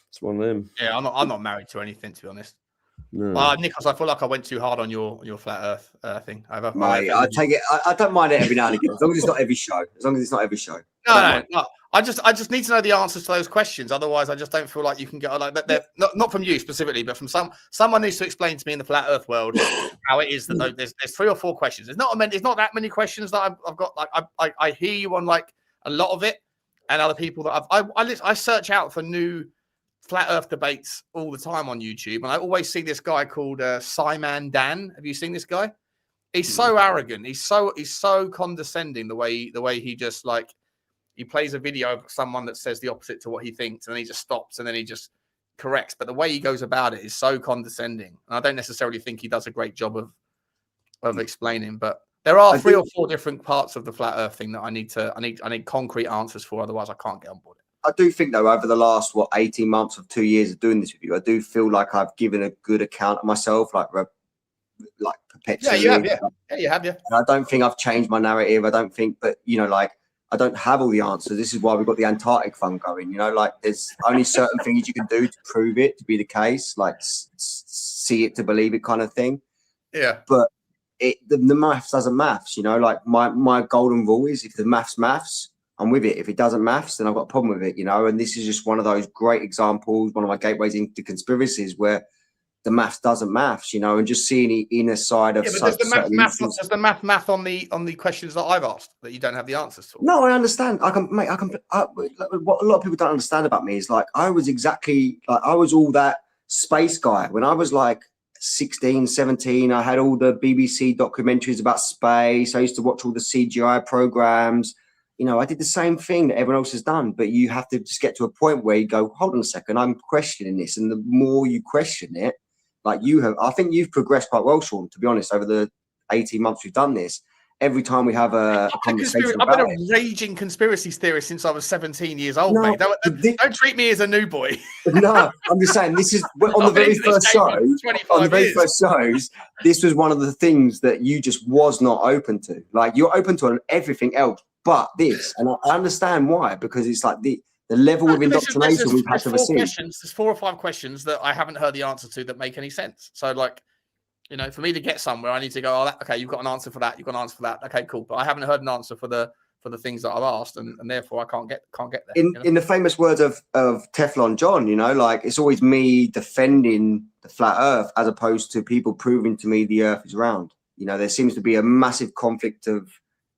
it's one of them. Yeah, I'm not married to anything, to be honest. No. Nicholas, I feel like I went too hard on your flat Earth thing. Mate, I take it. I don't mind it every now and again, as long as it's not every show. As long as it's not every show. No. I just need to know the answers to those questions. Otherwise, I just don't feel like you can get like that. Not from you specifically, but from someone needs to explain to me in the flat Earth world how it is that there's 3 or 4 questions. It's not that many questions that I've got. Like I hear you on like a lot of it. And other people that I search out for new flat Earth debates all the time on YouTube, and I always see this guy called Simon Dan. Have you seen this guy? He's so arrogant. He's so condescending. The way he just like he plays a video of someone that says the opposite to what he thinks, and then he just stops and then he just corrects. But the way he goes about it is so condescending, and I don't necessarily think he does a great job of explaining, but. There are 3 or 4 different parts of the flat Earth thing that I need concrete answers for. Otherwise, I can't get on board. I do think though, over the last 18 months of 2 years of doing this with you, I do feel like I've given a good account of myself, like perpetually. Yeah, you have. Yeah, you have. Yeah. And I don't think I've changed my narrative. I don't think, but you know, like I don't have all the answers. This is why we've got the Antarctic fund going. You know, like there's only certain things you can do to prove it to be the case, like see it to believe it kind of thing. Yeah. But the maths doesn't maths, you know, like my golden rule is if the maths, I'm with it. If it doesn't maths, then I've got a problem with it, you know, and this is just one of those great examples, one of my gateways into conspiracies where the maths doesn't maths, you know, and just seeing the inner side of does the math on the questions that I've asked that you don't have the answers to? No, I understand. What a lot of people don't understand about me is like I was all that space guy when I was like 16, 17, I had all the BBC documentaries about space. I used to watch all the CGI programs. You know, I did the same thing that everyone else has done, but you have to just get to a point where you go, hold on a second, I'm questioning this. And the more you question it, like you have, I think you've progressed quite well, Sean, to be honest, over the 18 months we've done this. Every time we have a conversation I've been a raging conspiracy theorist since I was 17 years old, mate. Don't treat me as a new boy. No, I'm just saying this is on the very first show. On the very first shows, this was one of the things that you just was not open to. Like you're open to everything else, but this, and I understand why, because it's like the level of indoctrination we've had to receive. There's 4 or 5 questions that I haven't heard the answer to that make any sense. So like. You know, for me to get somewhere, I need to go, okay, you've got an answer for that. You've got an answer for that. Okay, cool. But I haven't heard an answer for the things that I've asked, and therefore I can't get there. In the famous words of Teflon John, you know, like it's always me defending the flat Earth as opposed to people proving to me the Earth is round. You know, there seems to be a massive conflict of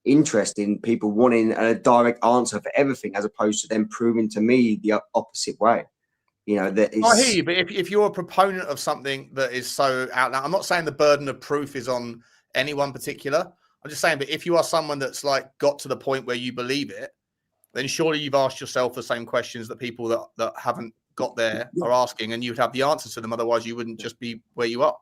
interest in people wanting a direct answer for everything as opposed to them proving to me the opposite way. You know, I hear you, but if you're a proponent of something that is so out now, I'm not saying the burden of proof is on anyone particular. I'm just saying, but if you are someone that's like got to the point where you believe it, then surely you've asked yourself the same questions that people that haven't got there are asking, and you'd have the answers to them. Otherwise, you wouldn't just be where you are.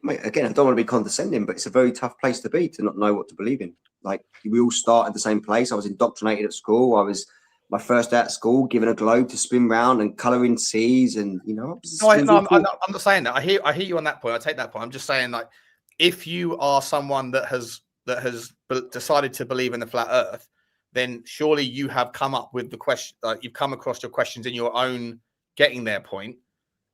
Mate, again, I don't want to be condescending, but it's a very tough place to be to not know what to believe in. Like we all start at the same place. I was indoctrinated at school. I was. My first day at school, given a globe to spin round and colouring seas, and you know. I'm not saying that. I hear you on that point. I take that point. I'm just saying, like, if you are someone that has decided to believe in the flat Earth, then surely you have come up with the question. You've come across your questions in your own getting there point,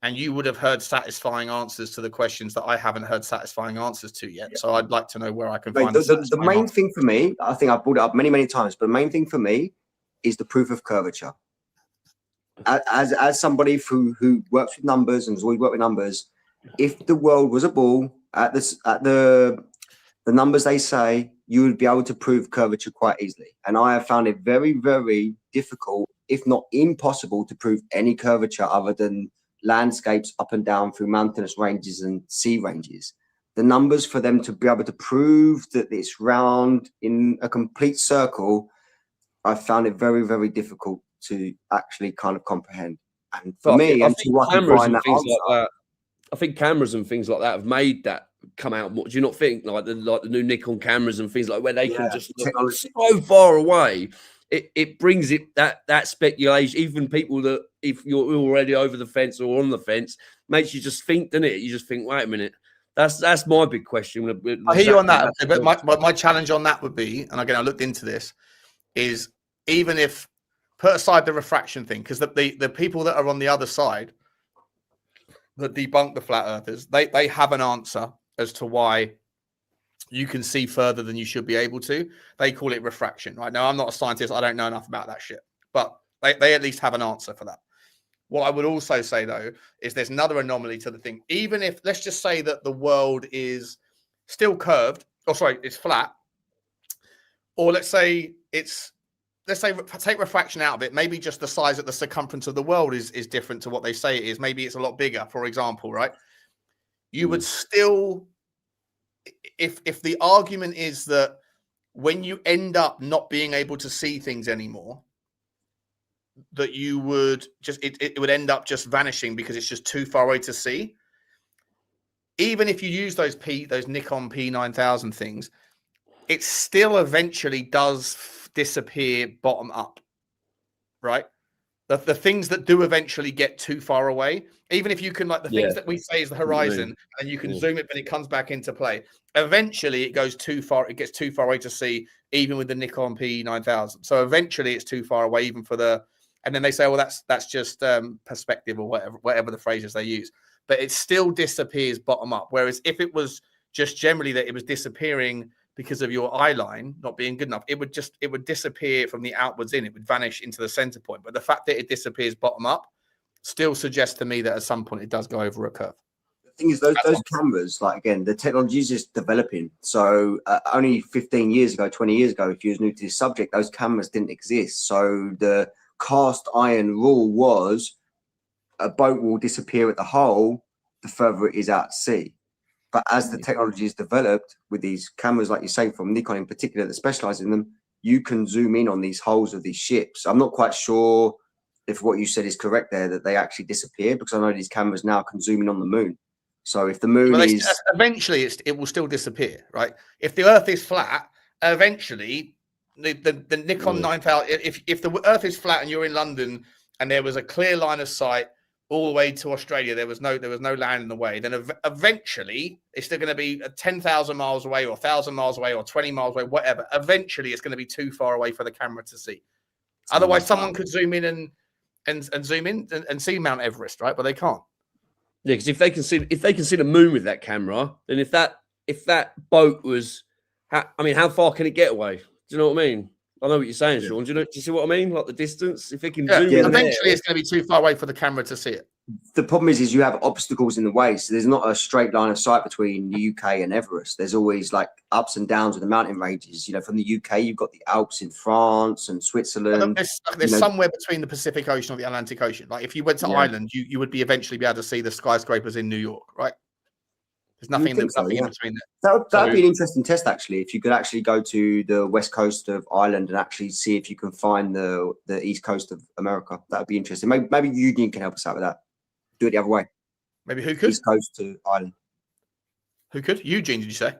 and you would have heard satisfying answers to the questions that I haven't heard satisfying answers to yet. Yeah. So I'd like to know where I can find the main thing for me. I think I've brought it up many times, but the main thing for me is the proof of curvature. As somebody who works with numbers and has always worked with numbers, if the world was a ball at the numbers they say, you would be able to prove curvature quite easily. And I have found it very, very difficult, if not impossible, to prove any curvature other than landscapes up and down through mountainous ranges and sea ranges. the numbers for them to be able to prove that it's round in a complete circle, I found it very, very difficult to actually kind of comprehend. And for me, I think until I can cameras find and that things answer, like that. I think cameras and things like that have made that come out more. Do you not think like the new Nikon cameras and things like where they can just look so far away? It brings it that speculation. Even people that if you're already over the fence or on the fence, makes you just think, doesn't it? You just think, wait a minute. That's my big question. I hear you on that, but my challenge on that would be, and again I looked into this, is even if put aside the refraction thing, because the people that are on the other side that debunk the flat earthers, they have an answer as to why you can see further than you should be able to. They call it refraction. Right now, I'm not a scientist. I don't know enough about that shit, but they at least have an answer for that. What I would also say, though, is there's another anomaly to the thing. Even if, let's just say that the world is still curved, or sorry, it's flat, or let's say take refraction out of it. Maybe just the size of the circumference of the world is different to what they say it is. Maybe it's a lot bigger, for example, right? You would still, if the argument is that when you end up not being able to see things anymore, that you would just it would end up just vanishing because it's just too far away to see. Even if you use those Nikon P9000 things, it still eventually does disappear bottom up, right? The things that do eventually get too far away, even if you can, like the things that we say is the horizon, and you can zoom it, but it comes back into play. Eventually, it goes too far. It gets too far away to see, even with the Nikon P9000. So eventually, it's too far away, even for the. And then they say, well, that's just perspective or whatever the phrases they use. But it still disappears bottom up. Whereas if it was just generally that it was disappearing because of your eye line not being good enough, it would disappear from the outwards in. It would vanish into the center point. But the fact that it disappears bottom up still suggests to me that at some point it does go over a curve. The thing is, those cameras, like, again, the technology is just developing. So only 15 years ago, 20 years ago, if you was new to this subject, those cameras didn't exist. So the cast iron rule was a boat will disappear at the hull the further it is out to sea. But as the technology is developed with these cameras, like you say, from Nikon in particular, that specialize in them, you can zoom in on these hulls of these ships. I'm not quite sure if what you said is correct there, that they actually disappear, because I know these cameras now can zoom in on the moon. So if the moon is... Eventually, it will still disappear, right? If the Earth is flat, eventually, the Nikon 9000, if the Earth is flat and you're in London and there was a clear line of sight all the way to Australia, there was no land in the way, then eventually it's still going to be 10,000 miles away or 1,000 miles away or 20 miles away, whatever. Eventually it's going to be too far away for the camera to see. Otherwise, someone could zoom in and zoom in and see Mount Everest, right? But they can't. Yeah, because if they can see the moon with that camera, then if that boat was, how far can it get away? Do you know what I mean? I know what you're saying, Sean. Do you see what I mean? Like the distance, if it can zoom in eventually it's going to be too far away for the camera to see it. The problem is you have obstacles in the way. So there's not a straight line of sight between the UK and Everest. There's always like ups and downs with the mountain ranges. You know, from the UK, you've got the Alps in France and Switzerland. There's somewhere between the Pacific Ocean or the Atlantic Ocean. Like if you went to Ireland, you would eventually be able to see the skyscrapers in New York, right? There's nothing in between there. That'd be an interesting test, actually. If you could actually go to the west coast of Ireland and actually see if you can find the east coast of America, that would be interesting. Maybe Eugene can help us out with that. Do it the other way. Maybe who could? East coast to Ireland. Who could? Eugene, did you say?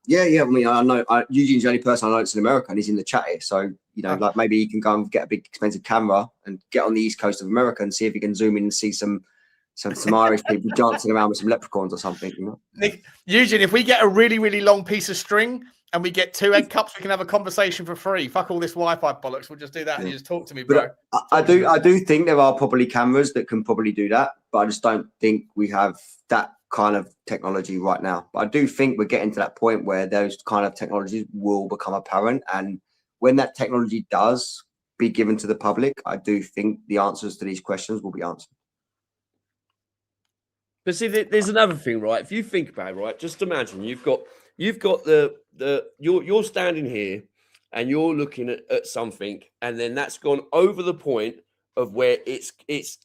Yeah. I mean, I know Eugene's the only person I know that's in America, and he's in the chat here. So, you know, like maybe he can go and get a big expensive camera and get on the east coast of America and see if he can zoom in and see some Irish people dancing around with some leprechauns or something. You know? Nick, Eugene, if we get a really, really long piece of string and we get 2 egg cups, we can have a conversation for free. Fuck all this Wi-Fi bollocks. We'll just do that and you just talk to me, bro. But I do think there are probably cameras that can probably do that, but I just don't think we have that kind of technology right now. But I do think we're getting to that point where those kind of technologies will become apparent, and when that technology does be given to the public, I do think the answers to these questions will be answered. But see, there's another thing, right? If you think about it, right, just imagine you've got you're standing here and you're looking at something, and then that's gone over the point of where it's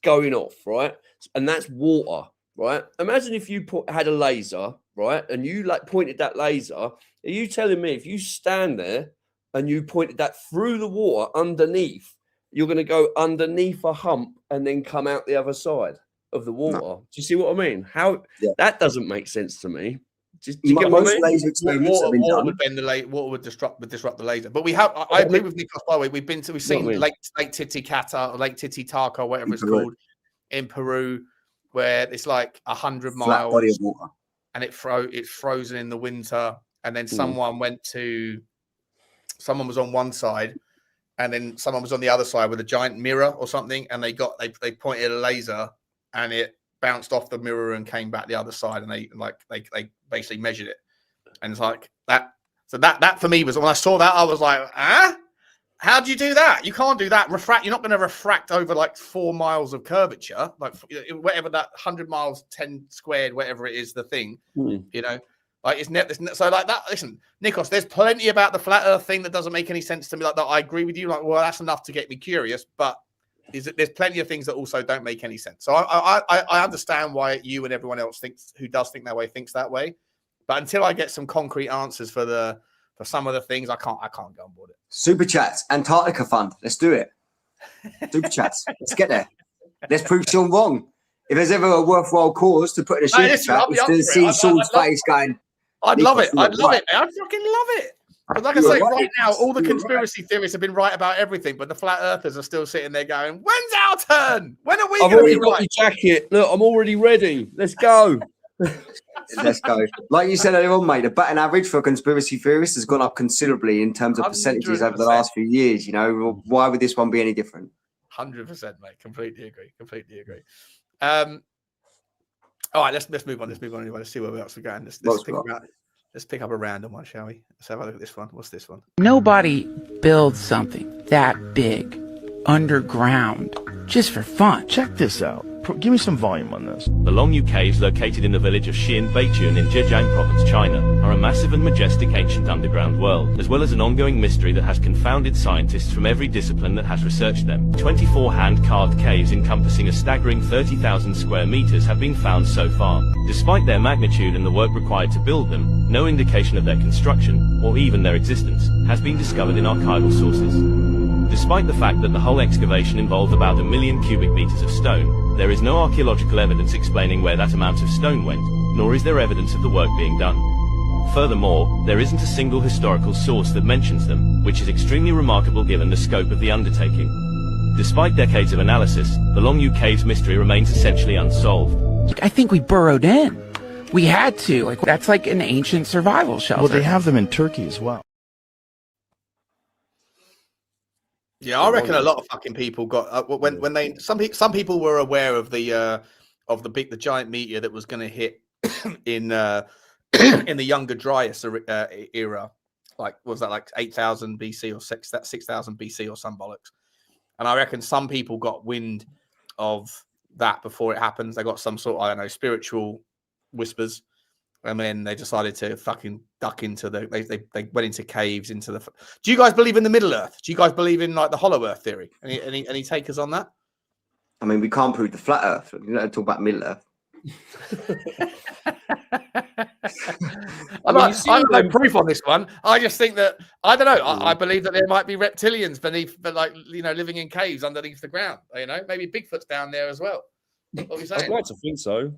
going off, right? And that's water, right? Imagine if you had a laser, right, and you like pointed that laser, are you telling me if you stand there and you pointed that through the water underneath, you're going to go underneath a hump and then come out the other side of the water? No. Do you see what I mean? How that doesn't make sense to me. Do you get what I Most mean? laser experiments have been Water done. would bend the water would disrupt the laser. But we have. I agree with Nikos. By the way, we've seen Lake Titicaca or Lake Titicaca, whatever it's called, in Peru, where it's like 100 miles Flat body of water, and it's frozen in the winter. And then someone was on one side, and then someone was on the other side with a giant mirror or something, and they pointed a laser, and it bounced off the mirror and came back the other side, and they basically measured it, and it's like that. So that for me was, when I saw that, I was like, how do you do that? You can't do that. You're not going to refract over like 4 miles of curvature, like whatever that 100 miles 10 squared, whatever it is, the thing, you know. Like so like that. Listen, Nikos, there's plenty about the flat Earth thing that doesn't make any sense to me. Like that, I agree with you. Like, well, that's enough to get me curious. But there's plenty of things that also don't make any sense. So I understand why you and everyone else who does think that way thinks that way. But until I get some concrete answers for some of the things, I can't go on board it. Super chats, Antarctica Fund. Let's do it. Super chats. Let's get there. Let's prove Sean wrong. If there's ever a worthwhile cause to put in a super chat, is to see Sean's face going. I'd love it. I'd love it. I'd fucking love it. But like I say, right now, all the conspiracy theorists have been right about everything, but the flat earthers are still sitting there going, when's our turn? When are we going to be right? Your jacket. Look, I'm already ready. Let's go. Let's go. Like you said earlier on, mate, the batting average for conspiracy theorists has gone up considerably in terms of percentages over the last few years. You know, why would this one be any different? 100%, mate. Completely agree. All right, let's move on. Anyway, let's see where else we're going. Let's pick up a random one, shall we? Let's have a look at this one. What's this one? Nobody builds something that big underground just for fun. Check this out. Give me some volume on this. The Longyu Caves, located in the village of Xin Beichun in Zhejiang province, China, are a massive and majestic ancient underground world, as well as an ongoing mystery that has confounded scientists from every discipline that has researched them. 24 hand-carved caves encompassing a staggering 30,000 square meters have been found so far. Despite their magnitude and the work required to build them, no indication of their construction, or even their existence, has been discovered in archival sources. Despite the fact that the whole excavation involved about 1 million cubic meters of stone, there is no archaeological evidence explaining where that amount of stone went, nor is there evidence of the work being done. Furthermore, there isn't a single historical source that mentions them, which is extremely remarkable given the scope of the undertaking. Despite decades of analysis, the Longyu Caves mystery remains essentially unsolved. I think we burrowed in. We had to. That's like an ancient survival shelter. Well, they have them in Turkey as well. Yeah, I reckon a lot of fucking people got when some people were aware of the giant meteor that was going to hit in the Younger Dryas era, like was that like 8,000 BC or 6,000 BC or some bollocks, and I reckon some people got wind of that before it happens. They got some sort of, I don't know, spiritual whispers, and then they decided to fucking duck into they went into caves into the. Do you guys believe in the Middle Earth? Do you guys believe in like the Hollow Earth theory? Any takers on that? I mean, we can't prove the flat Earth. You don't talk about Middle Earth. I have no proof on this one. I just think that I don't know. I believe that there might be reptilians beneath, but like living in caves underneath the ground. You know, maybe Bigfoot's down there as well. What are we saying? I'd like to think so.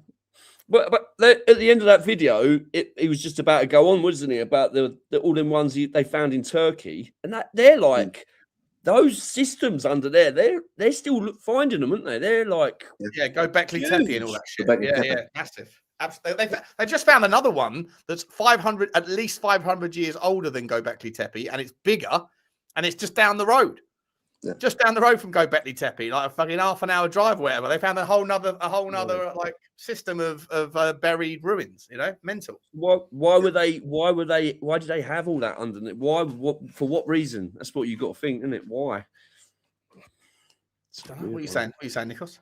But at the end of that video, he was just about to go on, wasn't he? About the all them ones they found in Turkey, and that they're like those systems under there. They're still finding them, aren't they? They're like Göbekli Tepe and all that shit. Yeah, massive. Absolutely. They just found another one that's at least 500 years older than Göbekli Tepe, and it's bigger, and it's just down the road. Yeah. Just down the road from Göbekli Tepe, like a fucking half an hour drive, or whatever. They found a whole nother like system of buried ruins. You know, mental. Why did they have all that underneath? For what reason? That's what you got to think, isn't it? Why? What are you saying? What are you saying, Nikos?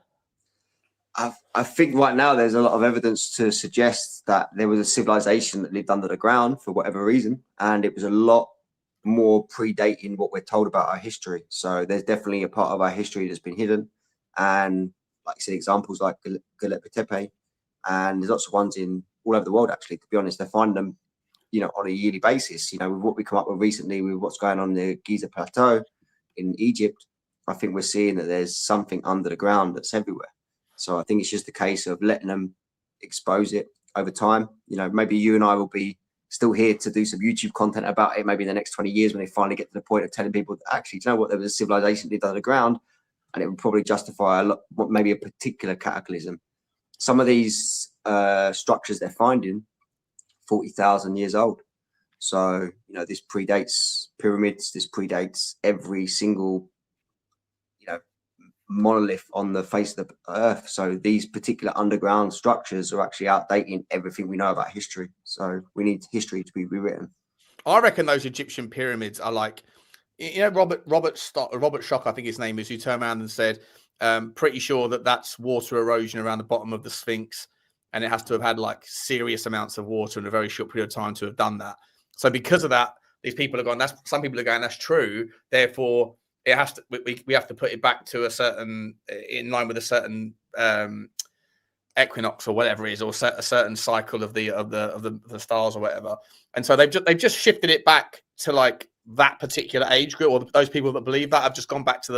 I think right now there's a lot of evidence to suggest that there was a civilization that lived under the ground for whatever reason, and it was a lot more predating what we're told about our history. So there's definitely a part of our history that's been hidden, and like I said, examples like Göbekli Tepe, and there's lots of ones in all over the world. Actually, to be honest, they find them, you know, on a yearly basis. You know, with what we come up with recently, with what's going on in the Giza Plateau in Egypt, I think we're seeing that there's something under the ground that's everywhere. So I think it's just a case of letting them expose it over time. You know, maybe you and I will be still here to do some YouTube content about it maybe in the next 20 years when they finally get to the point of telling people that actually, do you know what, there was a civilization that lived underground, and it would probably justify a lot, maybe a particular cataclysm. Some of these structures they're finding 40,000 years old. So, you know, this predates pyramids, this predates every single, you know, monolith on the face of the earth. So these particular underground structures are actually outdating everything we know about history. So we need history to be rewritten. I reckon those Egyptian pyramids are like, you know, Robert Schock, I think his name is, who turned around and said, pretty sure that that's water erosion around the bottom of the Sphinx, and it has to have had like serious amounts of water in a very short period of time to have done that. So because of that, these people are going, some people are going, that's true, therefore it has to, we have to put it back to a certain, in line with a certain equinox or whatever it is, or a certain cycle of the stars or whatever. And so they've just shifted it back to like that particular age group, or those people that believe that have just gone back to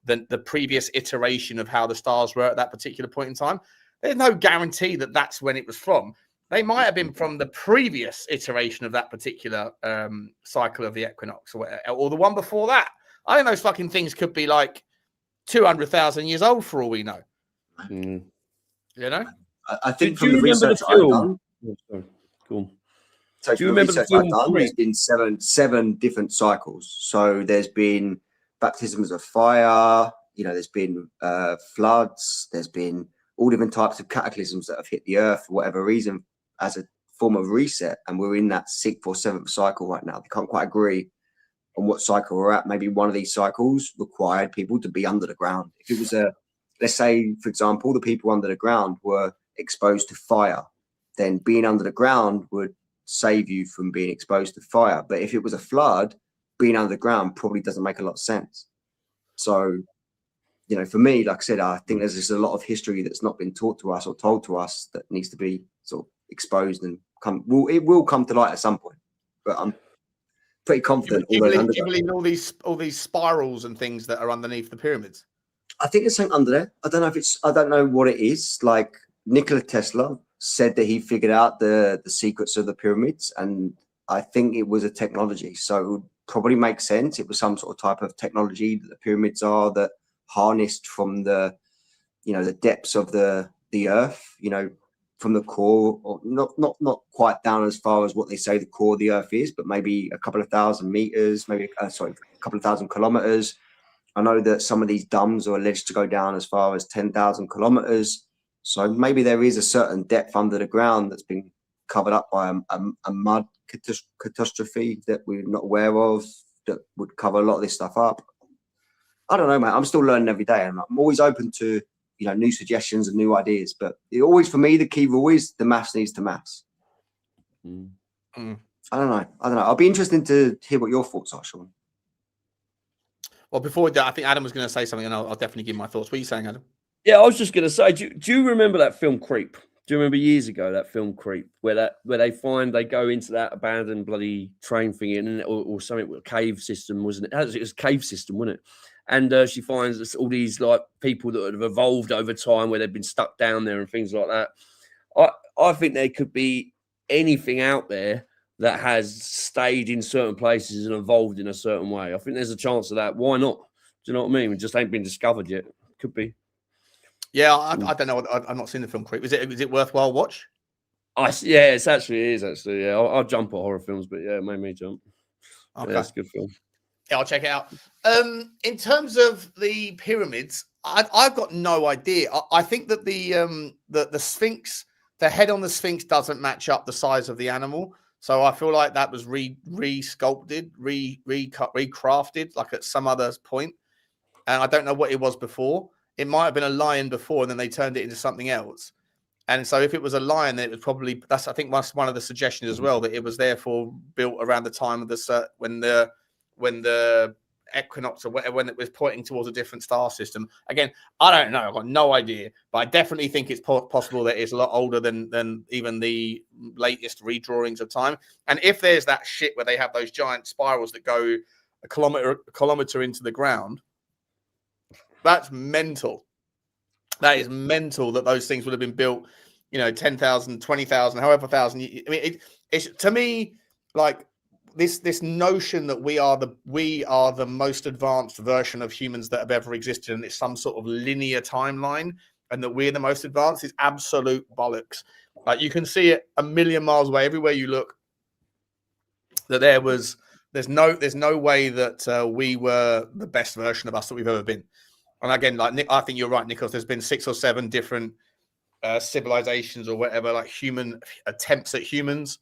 the previous iteration of how the stars were at that particular point in time. There's no guarantee that that's when it was from. They might have been from the previous iteration of that particular cycle of the equinox, or whatever, or the one before that. I think those fucking things could be like 200,000 years old for all we know. Mm. You know, I think do from you the remember research the film? I've done, Cool. so Do you from the remember the research film I've done, Creep? there's been seven different cycles. So there's been baptisms of fire. You know, there's been floods. There's been all different types of cataclysms that have hit the earth for whatever reason as a form of reset. And we're in that 6th or 7th cycle right now. They can't quite agree on what cycle we're at. Maybe one of these cycles required people to be under the ground. If it was let's say, for example, the people under the ground were exposed to fire, then being under the ground would save you from being exposed to fire. But if it was a flood, being under the ground probably doesn't make a lot of sense. So, you know, for me, like I said, I think there's just a lot of history that's not been taught to us or told to us that needs to be sort of exposed and it will come to light at some point. But I'm pretty confident. Do you believe in all these spirals and things that are underneath the pyramids? I think there's something under there. I don't know what it is. Like Nikola Tesla said that he figured out the secrets of the pyramids, and I think it was a technology. So it would probably make sense. It was some sort of type of technology that the pyramids are, that harnessed from the, you know, the depths of the earth, you know, from the core, or not quite down as far as what they say the core of the earth is, but maybe a couple of thousand meters, maybe a couple of thousand kilometers. I know that some of these dams are alleged to go down as far as 10,000 kilometers. So maybe there is a certain depth under the ground that's been covered up by a mud catastrophe that we're not aware of, that would cover a lot of this stuff up. I don't know, mate. I'm still learning every day, and I'm always open to, you know, new suggestions and new ideas. But it always, for me, the key rule is the maths needs to maths. Mm. I don't know. I'll be interested to hear what your thoughts are, Sean. Well, before we do, I think Adam was going to say something, and I'll definitely give my thoughts. What are you saying, Adam? Yeah, I was just going to say, do you remember that film Creep? Do you remember years ago that film Creep, where they go into that abandoned bloody train thing, and or something with a cave system, wasn't it? It was a cave system, wasn't it? And she finds all these like people that have evolved over time, where they've been stuck down there and things like that. I think there could be anything out there that has stayed in certain places and evolved in a certain way. I think there's a chance of that. Why not? Do you know what I mean? It just ain't been discovered yet. Could be. Yeah, I don't know. I've not seen the film Creep. Is it worthwhile watch? Yeah, it is actually. Yeah, I'll jump at horror films, but yeah, it made me jump. Okay, yeah, it's a good film. Yeah, I'll check it out. In terms of the pyramids, I've got no idea. I think that the Sphinx, the head on the Sphinx doesn't match up the size of the animal. So I feel like that was re-sculpted, recrafted, like at some other point. And I don't know what it was before. It might have been a lion before, and then they turned it into something else. And so if it was a lion, then it was probably, I think that's one of the suggestions as well, that it was therefore built around the time of when the equinox or whatever, when it was pointing towards a different star system. Again, I don't know. I've got no idea, but I definitely think it's possible that it's a lot older than even the latest redrawings of time. And if there's that shit where they have those giant spirals that go a kilometer into the ground, that's mental. That is mental that those things would have been built, 10,000, 20,000, however thousand. I mean, it's to me like this notion that we are the most advanced version of humans that have ever existed, and it's some sort of linear timeline, and that we're the most advanced is absolute bollocks. Like, you can see it a million miles away, everywhere you look, that there's no way that we were the best version of us that we've ever been. And again, like Nick, I think you're right, Nicholas. There's been 6 or 7 different civilizations or whatever, like human attempts at humans.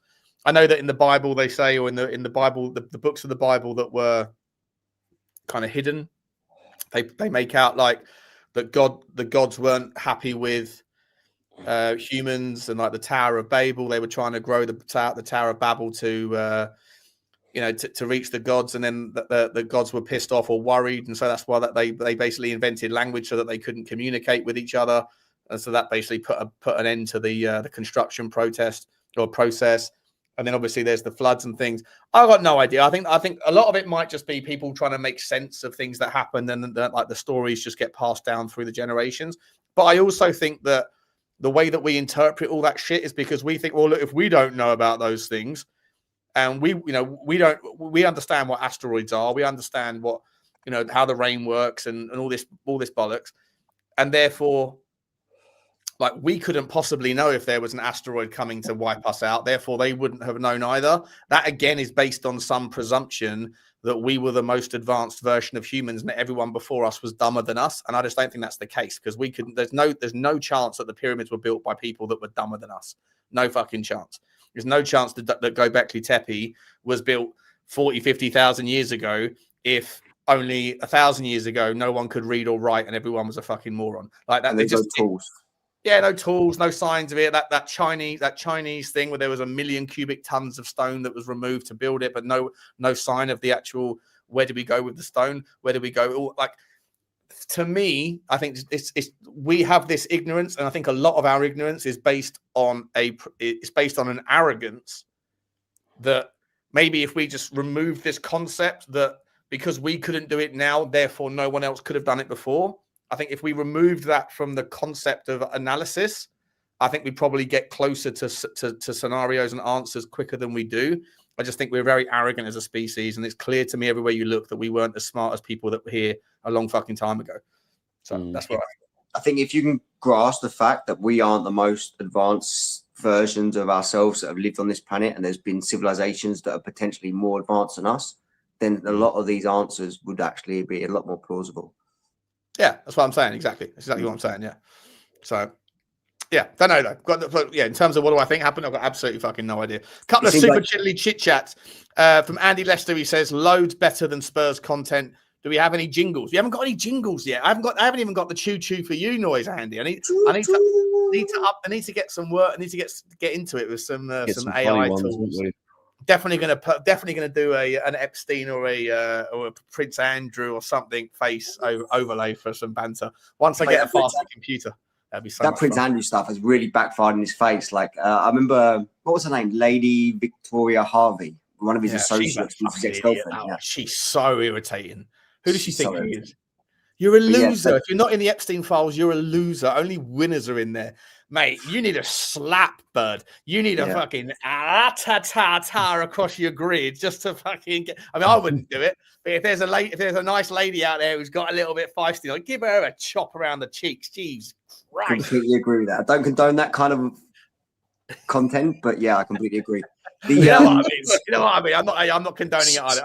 I know that in the Bible they say, or in the Bible, the books of the Bible that were kind of hidden, they make out like that the gods weren't happy with humans, and like the Tower of Babel, they were trying to grow the Tower of Babel to reach the gods, and then the gods were pissed off or worried, and so that's why that they basically invented language so that they couldn't communicate with each other, and so that basically put an end to the construction process. And then obviously there's the floods and things. I got no idea. I think a lot of it might just be people trying to make sense of things that happen, and like the stories just get passed down through the generations. But I also think that the way that we interpret all that shit is because we think, well, look, if we don't know about those things, and we understand what asteroids are, we understand what, how the rain works and all this bollocks, and therefore, like, we couldn't possibly know if there was an asteroid coming to wipe us out. Therefore, they wouldn't have known either. That again is based on some presumption that we were the most advanced version of humans, and that everyone before us was dumber than us. And I just don't think that's the case, because we couldn't. There's no chance that the pyramids were built by people that were dumber than us. No fucking chance. There's no chance that Göbekli Tepe was built 40, 50,000 years ago if only 1,000 years ago no one could read or write and everyone was a fucking moron. Like that. And there's no tools. Yeah, no tools, no signs of it. That Chinese thing where there was 1 million cubic tons of stone that was removed to build it, but no sign of the actual, where do we go with the stone? Where do we go? Like, to me, I think we have this ignorance, and I think a lot of our ignorance is based on an arrogance that maybe if we just remove this concept that because we couldn't do it now, therefore no one else could have done it before. I think if we removed that from the concept of analysis, I think we probably get closer to scenarios and answers quicker than we do. I just think we're very arrogant as a species, and it's clear to me everywhere you look that we weren't as smart as people that were here a long fucking time ago. So that's what I think. If you can grasp the fact that we aren't the most advanced versions of ourselves that have lived on this planet, and there's been civilizations that are potentially more advanced than us, then a lot of these answers would actually be a lot more plausible. Yeah, that's what I'm saying. Exactly. That's exactly what I'm saying. Yeah. So, yeah, don't know though. In terms of what do I think happened, I've got absolutely fucking no idea. Couple of super chiddly chit chats from Andy Lester. He says, "Loads better than Spurs content. Do we have any jingles? We haven't got any jingles yet. I haven't even got the choo choo for you noise, Andy. I need to get some work. I need to get into it with some AI tools. Definitely gonna do an Epstein or a Prince Andrew or something face overlay for some banter. Once I get a faster computer, that'd be so. That Prince Andrew stuff has really backfired in his face. Like I remember, what was her name? Lady Victoria Harvey, one of his associates. She's so irritating. Who does she think she is? You're a loser. If you're not in the Epstein files, you're a loser. Only winners are in there. Mate, you need a slap, bird. You need a fucking ta across your grid just to fucking get. I mean, I wouldn't do it, but if there's a nice lady out there who's got a little bit feisty, like give her a chop around the cheeks. Jeez, right. Completely agree with that. I don't condone that kind of content, but yeah, I completely agree. You know what I mean? I'm not condoning it either.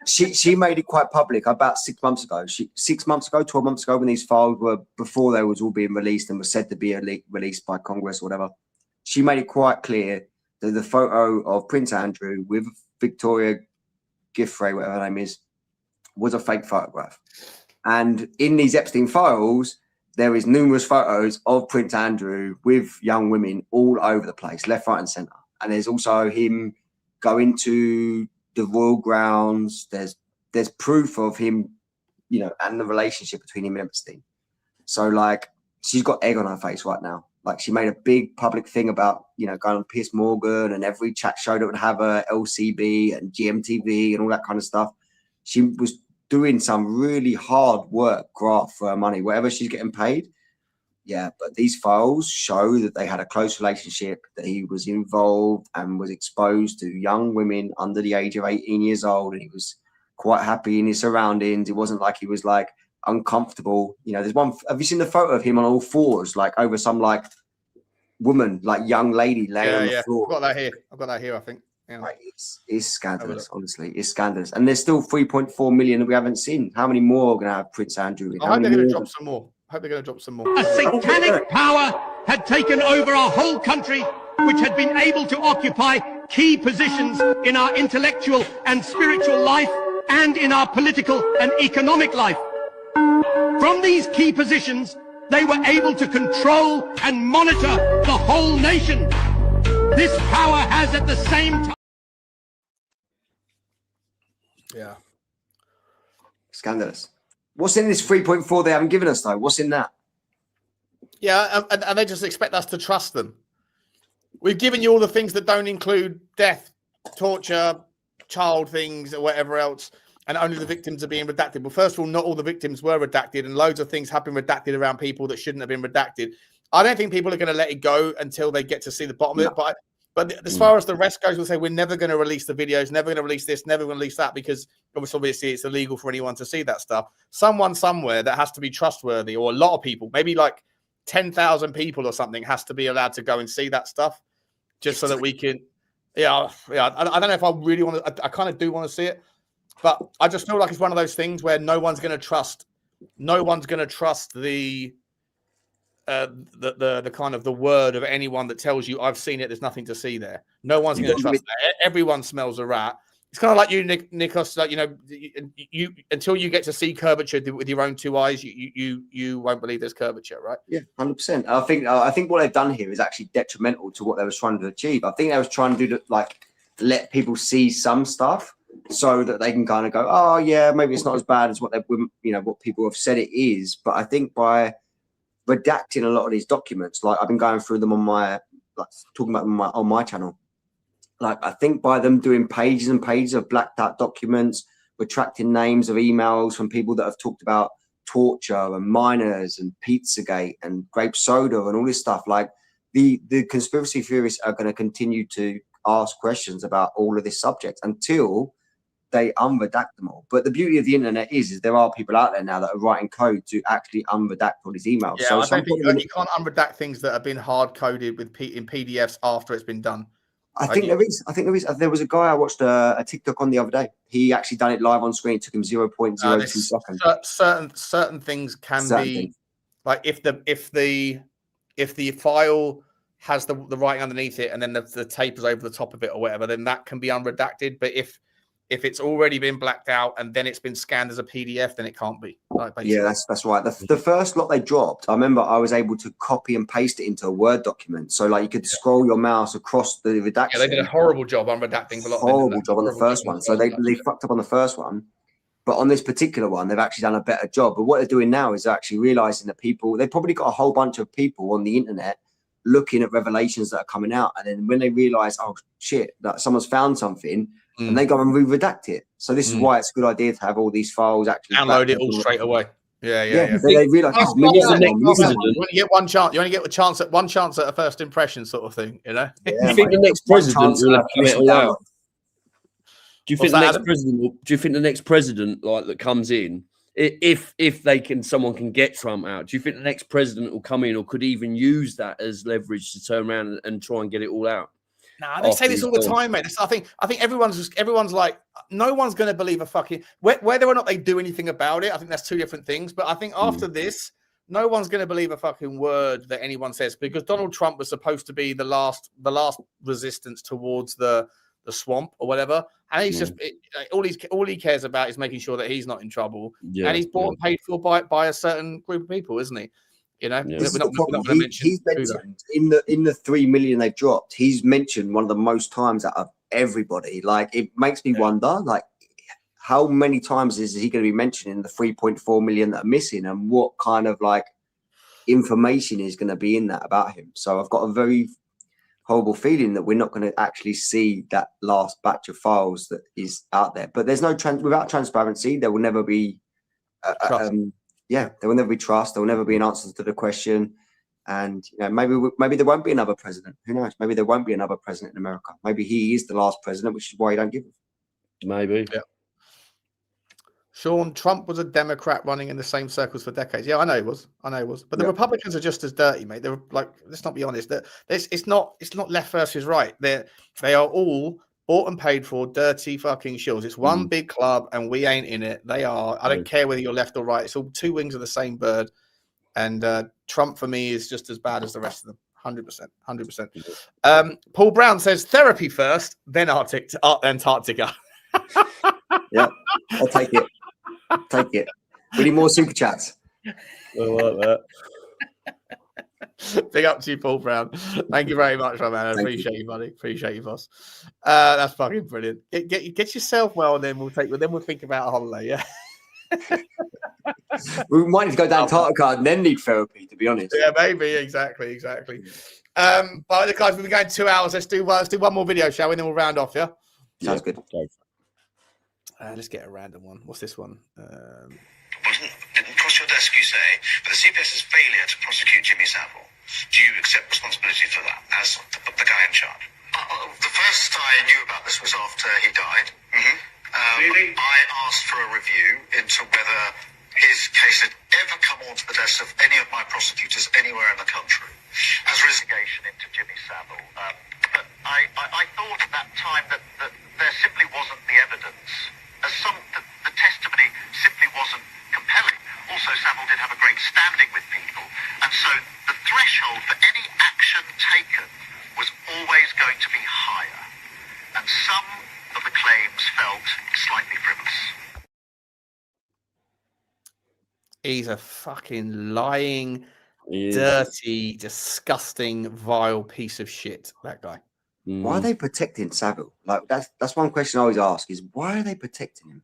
She made it quite public about 6 months ago. 12 months ago, when these files were before they was all being released and were said to be released by Congress or whatever. She made it quite clear that the photo of Prince Andrew with Victoria Giffey, whatever her name is, was a fake photograph. And in these Epstein files, there is numerous photos of Prince Andrew with young women all over the place, left, right, and centre. And there's also him going to the royal grounds. There's proof of him, you know, and the relationship between him and Epstein. So like, she's got egg on her face right now. Like, she made a big public thing about, you know, going on Piers Morgan and every chat show that would have her, LCB and GMTV and all that kind of stuff. She was doing some really hard work, graft for her money, whatever she's getting paid. Yeah, but these files show that they had a close relationship, that he was involved and was exposed to young women under the age of 18 years old, and he was quite happy in his surroundings. It wasn't like he was like uncomfortable. You know, there's one, have you seen the photo of him on all fours, like over some like woman, like young lady laying on the floor? I've got that here, I think. Yeah. Right, it's scandalous, honestly. It's scandalous. And there's still 3.4 million that we haven't seen. How many more are going to have Prince Andrew in? I hope they're going to drop some more. A satanic power had taken over our whole country, which had been able to occupy key positions in our intellectual and spiritual life and in our political and economic life. From these key positions, they were able to control and monitor the whole nation. This power has at the same time... Yeah. Scandalous. What's in this 3.4 they haven't given us, though? What's in that? Yeah, and they just expect us to trust them. We've given you all the things that don't include death, torture, child things, or whatever else, and only the victims are being redacted. Well, first of all, not all the victims were redacted, and loads of things have been redacted around people that shouldn't have been redacted. I don't think people are going to let it go until they get to see the bottom of it. But as far as the rest goes, we'll say we're never going to release the videos, never going to release this, never going to release that, because obviously it's illegal for anyone to see that stuff. Someone somewhere that has to be trustworthy, or a lot of people, maybe like 10,000 people or something, has to be allowed to go and see that stuff, just so that we can. I don't know if I really want to. I kind of do want to see it, but I just feel like it's one of those things where no one's going to trust. No one's going to trust the kind of the word of anyone that tells you I've seen it. There's nothing to see there. No one's going to trust that. Everyone smells a rat. It's kind of like you, Nikos. Like, you know, you until you get to see curvature with your own two eyes, you won't believe there's curvature, right? Yeah, 100%. I think what they've done here is actually detrimental to what they was trying to achieve. I think they was trying to do like let people see some stuff so that they can kind of go, oh yeah, maybe it's not as bad as what they, you know, what people have said it is. But I think by redacting a lot of these documents, like I've been going through them on my, like talking about them on my channel. Like, I think by them doing pages and pages of blacked out documents, retracting names of emails from people that have talked about torture and minors and Pizzagate and grape soda and all this stuff, like the conspiracy theorists are going to continue to ask questions about all of this subject until they unredact them all. But the beauty of the internet is there are people out there now that are writing code to actually unredact all these emails. Yeah, so I don't think you can't unredact things that have been hard coded with in PDFs after it's been done. I think there is. There was a guy I watched a TikTok on the other day. He actually done it live on screen. It took him 0.02 seconds. Certain things can be like if the file has the writing underneath it and then the tape is over the top of it or whatever, then that can be unredacted. But if it's already been blacked out and then it's been scanned as a PDF, then it can't be. Yeah, that's right. The first lot they dropped, I remember I was able to copy and paste it into a Word document. So like you could scroll your mouse across the redaction. Yeah, they did a horrible job on redacting. Horrible job on the first one. So they fucked up on the first one. But on this particular one, they've actually done a better job. But what they're doing now is actually realizing that they've probably got a whole bunch of people on the internet looking at revelations that are coming out. And then when they realize, oh shit, that someone's found something, and they go and redact it. So this is why it's a good idea to have all these files actually download it all straight away. Yeah. They realize you only get one chance. You only get one chance at a first impression, sort of thing. You know. Yeah, you think the next president will have it all out? Do you think the next president? Do you think the next president, like that comes in, if someone can get Trump out? Do you think the next president will come in, or could even use that as leverage to turn around and try and get it all out? Nah, they say this all the time, mate. I think everyone's like, no one's going to believe a fucking whether or not they do anything about it. I think that's two different things. But I think after this, no one's going to believe a fucking word that anyone says, because Donald Trump was supposed to be the last resistance towards the swamp or whatever, and he's just all he cares about is making sure that he's not in trouble, and he's bought and paid for by a certain group of people, isn't he? You know, he's mentioned in the 3 million they've dropped. He's mentioned one of the most times out of everybody. Like, it makes me wonder, like, how many times is he going to be mentioning the 3.4 million that are missing, and what kind of like information is going to be in that about him? So I've got a very horrible feeling that we're not going to actually see that last batch of files that is out there. But there's no without transparency, there will never be there will never be trust. There will never be an answer to the question. And maybe there won't be another president. Who knows? Maybe there won't be another president in America. Maybe he is the last president, which is why you don't give him. Maybe. Yeah. Sean, Trump was a Democrat running in the same circles for decades. Yeah, I know he was. But the Republicans are just as dirty, mate. They're like, let's not be honest. It's not left versus right. They are all bought and paid for dirty fucking shills. It's one big club, and we ain't in it. They are. I don't care whether you're left or right. It's all two wings of the same bird. And Trump for me is just as bad as the rest of them. 100%. Paul Brown says therapy first, then Antarctica. Yeah, I'll take it. Take it. We need more super chats. I like that. Big up to you, Paul Brown. Thank you very much, my man. I appreciate you, buddy. Appreciate you, boss. That's fucking brilliant. Get yourself well, and then we'll think about a holiday. Yeah. We might need to go down Antarctica and then need therapy, to be honest. Yeah, maybe. Exactly. But the guys, we've been going 2 hours. Let's do one more video, shall we? And then we'll round off. Yeah. Sounds good. Let's get a random one. What's this one? Didn't cross your desk, you say, for the CPS's failure to prosecute Jimmy Savile. Do you accept responsibility for that as the guy in charge? The first I knew about this was after he died. Really? I asked for a review into whether his case had ever come onto the desk of any of my prosecutors anywhere in the country as investigation into Jimmy Savile. But I thought at that time that there simply wasn't the evidence. The testimony simply wasn't compelling. Also, Savile did have a great standing with people, and so the threshold for any action taken was always going to be higher. And some of the claims felt slightly frivolous. He's a fucking lying, dirty, disgusting, vile piece of shit, that guy. Why are they protecting Savile? Like, that's one question I always ask: is why are they protecting him?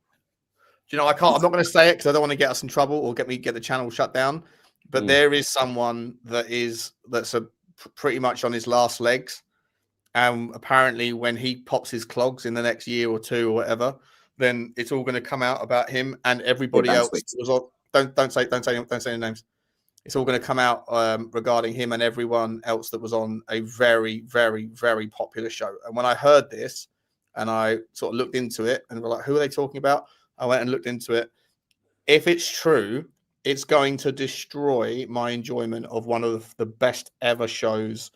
Do you know? I'm not going to say it because I don't want to get us in trouble or get the channel shut down. But there is someone that's pretty much on his last legs, and apparently, when he pops his clogs in the next year or two or whatever, then it's all going to come out about him and everybody else. Don't say any names. It's all going to come out regarding him and everyone else that was on a very, very, very popular show. And when I heard this and I sort of looked into it and were like, who are they talking about? I went and looked into it. If it's true, it's going to destroy my enjoyment of one of the best ever shows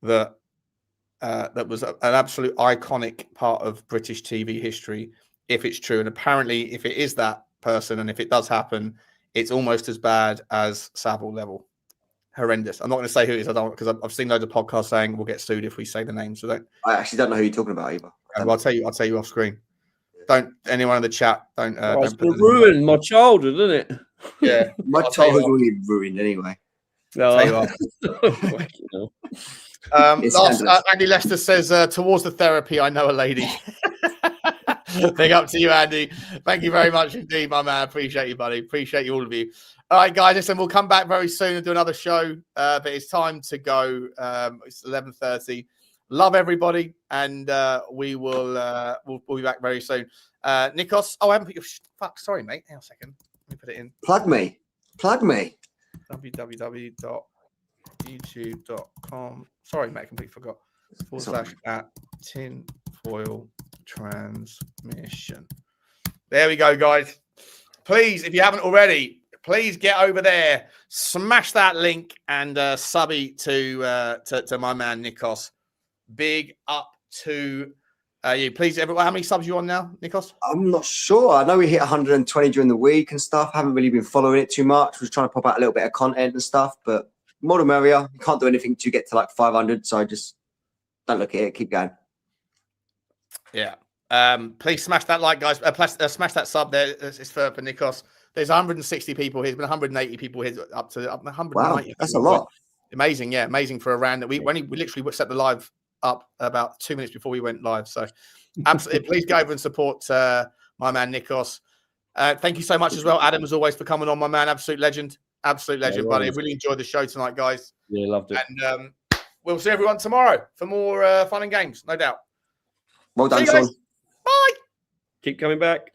that was an absolute iconic part of British TV history, if it's true. And apparently, if it is that person and if it does happen, it's almost as bad as Savile level. Horrendous. I'm not going to say who it is. I don't, because I've seen loads of podcasts saying we'll get sued if we say the name. So I actually don't know who you're talking about either. Well, I'll tell you off screen. Don't anyone in the chat. Don't. It's ruined my childhood, isn't it? Yeah, my childhood's already ruined anyway. No. Andy Lester says towards the therapy. I know a lady. Big up to you, Andy. Thank you very much indeed, my man. Appreciate you, buddy. Appreciate you, all of you. All right, guys. Listen, we'll come back very soon and do another show. But it's time to go. It's 11:30. Love everybody, and we'll be back very soon. Nikos. Oh, I haven't put your fuck. Sorry, mate. Hang on a second. Let me put it in. Plug me. www.youtube.com. Sorry, mate. I completely forgot. /@tinfoil transmission. There we go, guys. Please, if you haven't already, please get over there, smash that link, and subby to my man Nikos. Big up to you. Please, everyone. How many subs you on now, Nikos? I'm not sure. I know we hit 120 during the week and stuff. I haven't really been following it too much. Was trying to pop out a little bit of content and stuff, but more the merrier. You can't do anything to get to like 500, so just don't look at it. Keep going. Yeah. Please smash that like, guys. Smash that sub there. It's for Nikos. There's 160 people here. There's been 180 people here up to 190. Wow, that's a lot. Amazing, yeah, amazing for a random. We literally set the live up about 2 minutes before we went live. So absolutely, please go over and support my man Nikos. Thank you so much as well, Adam, as always, for coming on, my man. Absolute legend, buddy. Really enjoyed the show tonight, guys. Yeah, loved it. And we'll see everyone tomorrow for more fun and games, no doubt. Well done, See you guys. Sean. Bye. Keep coming back.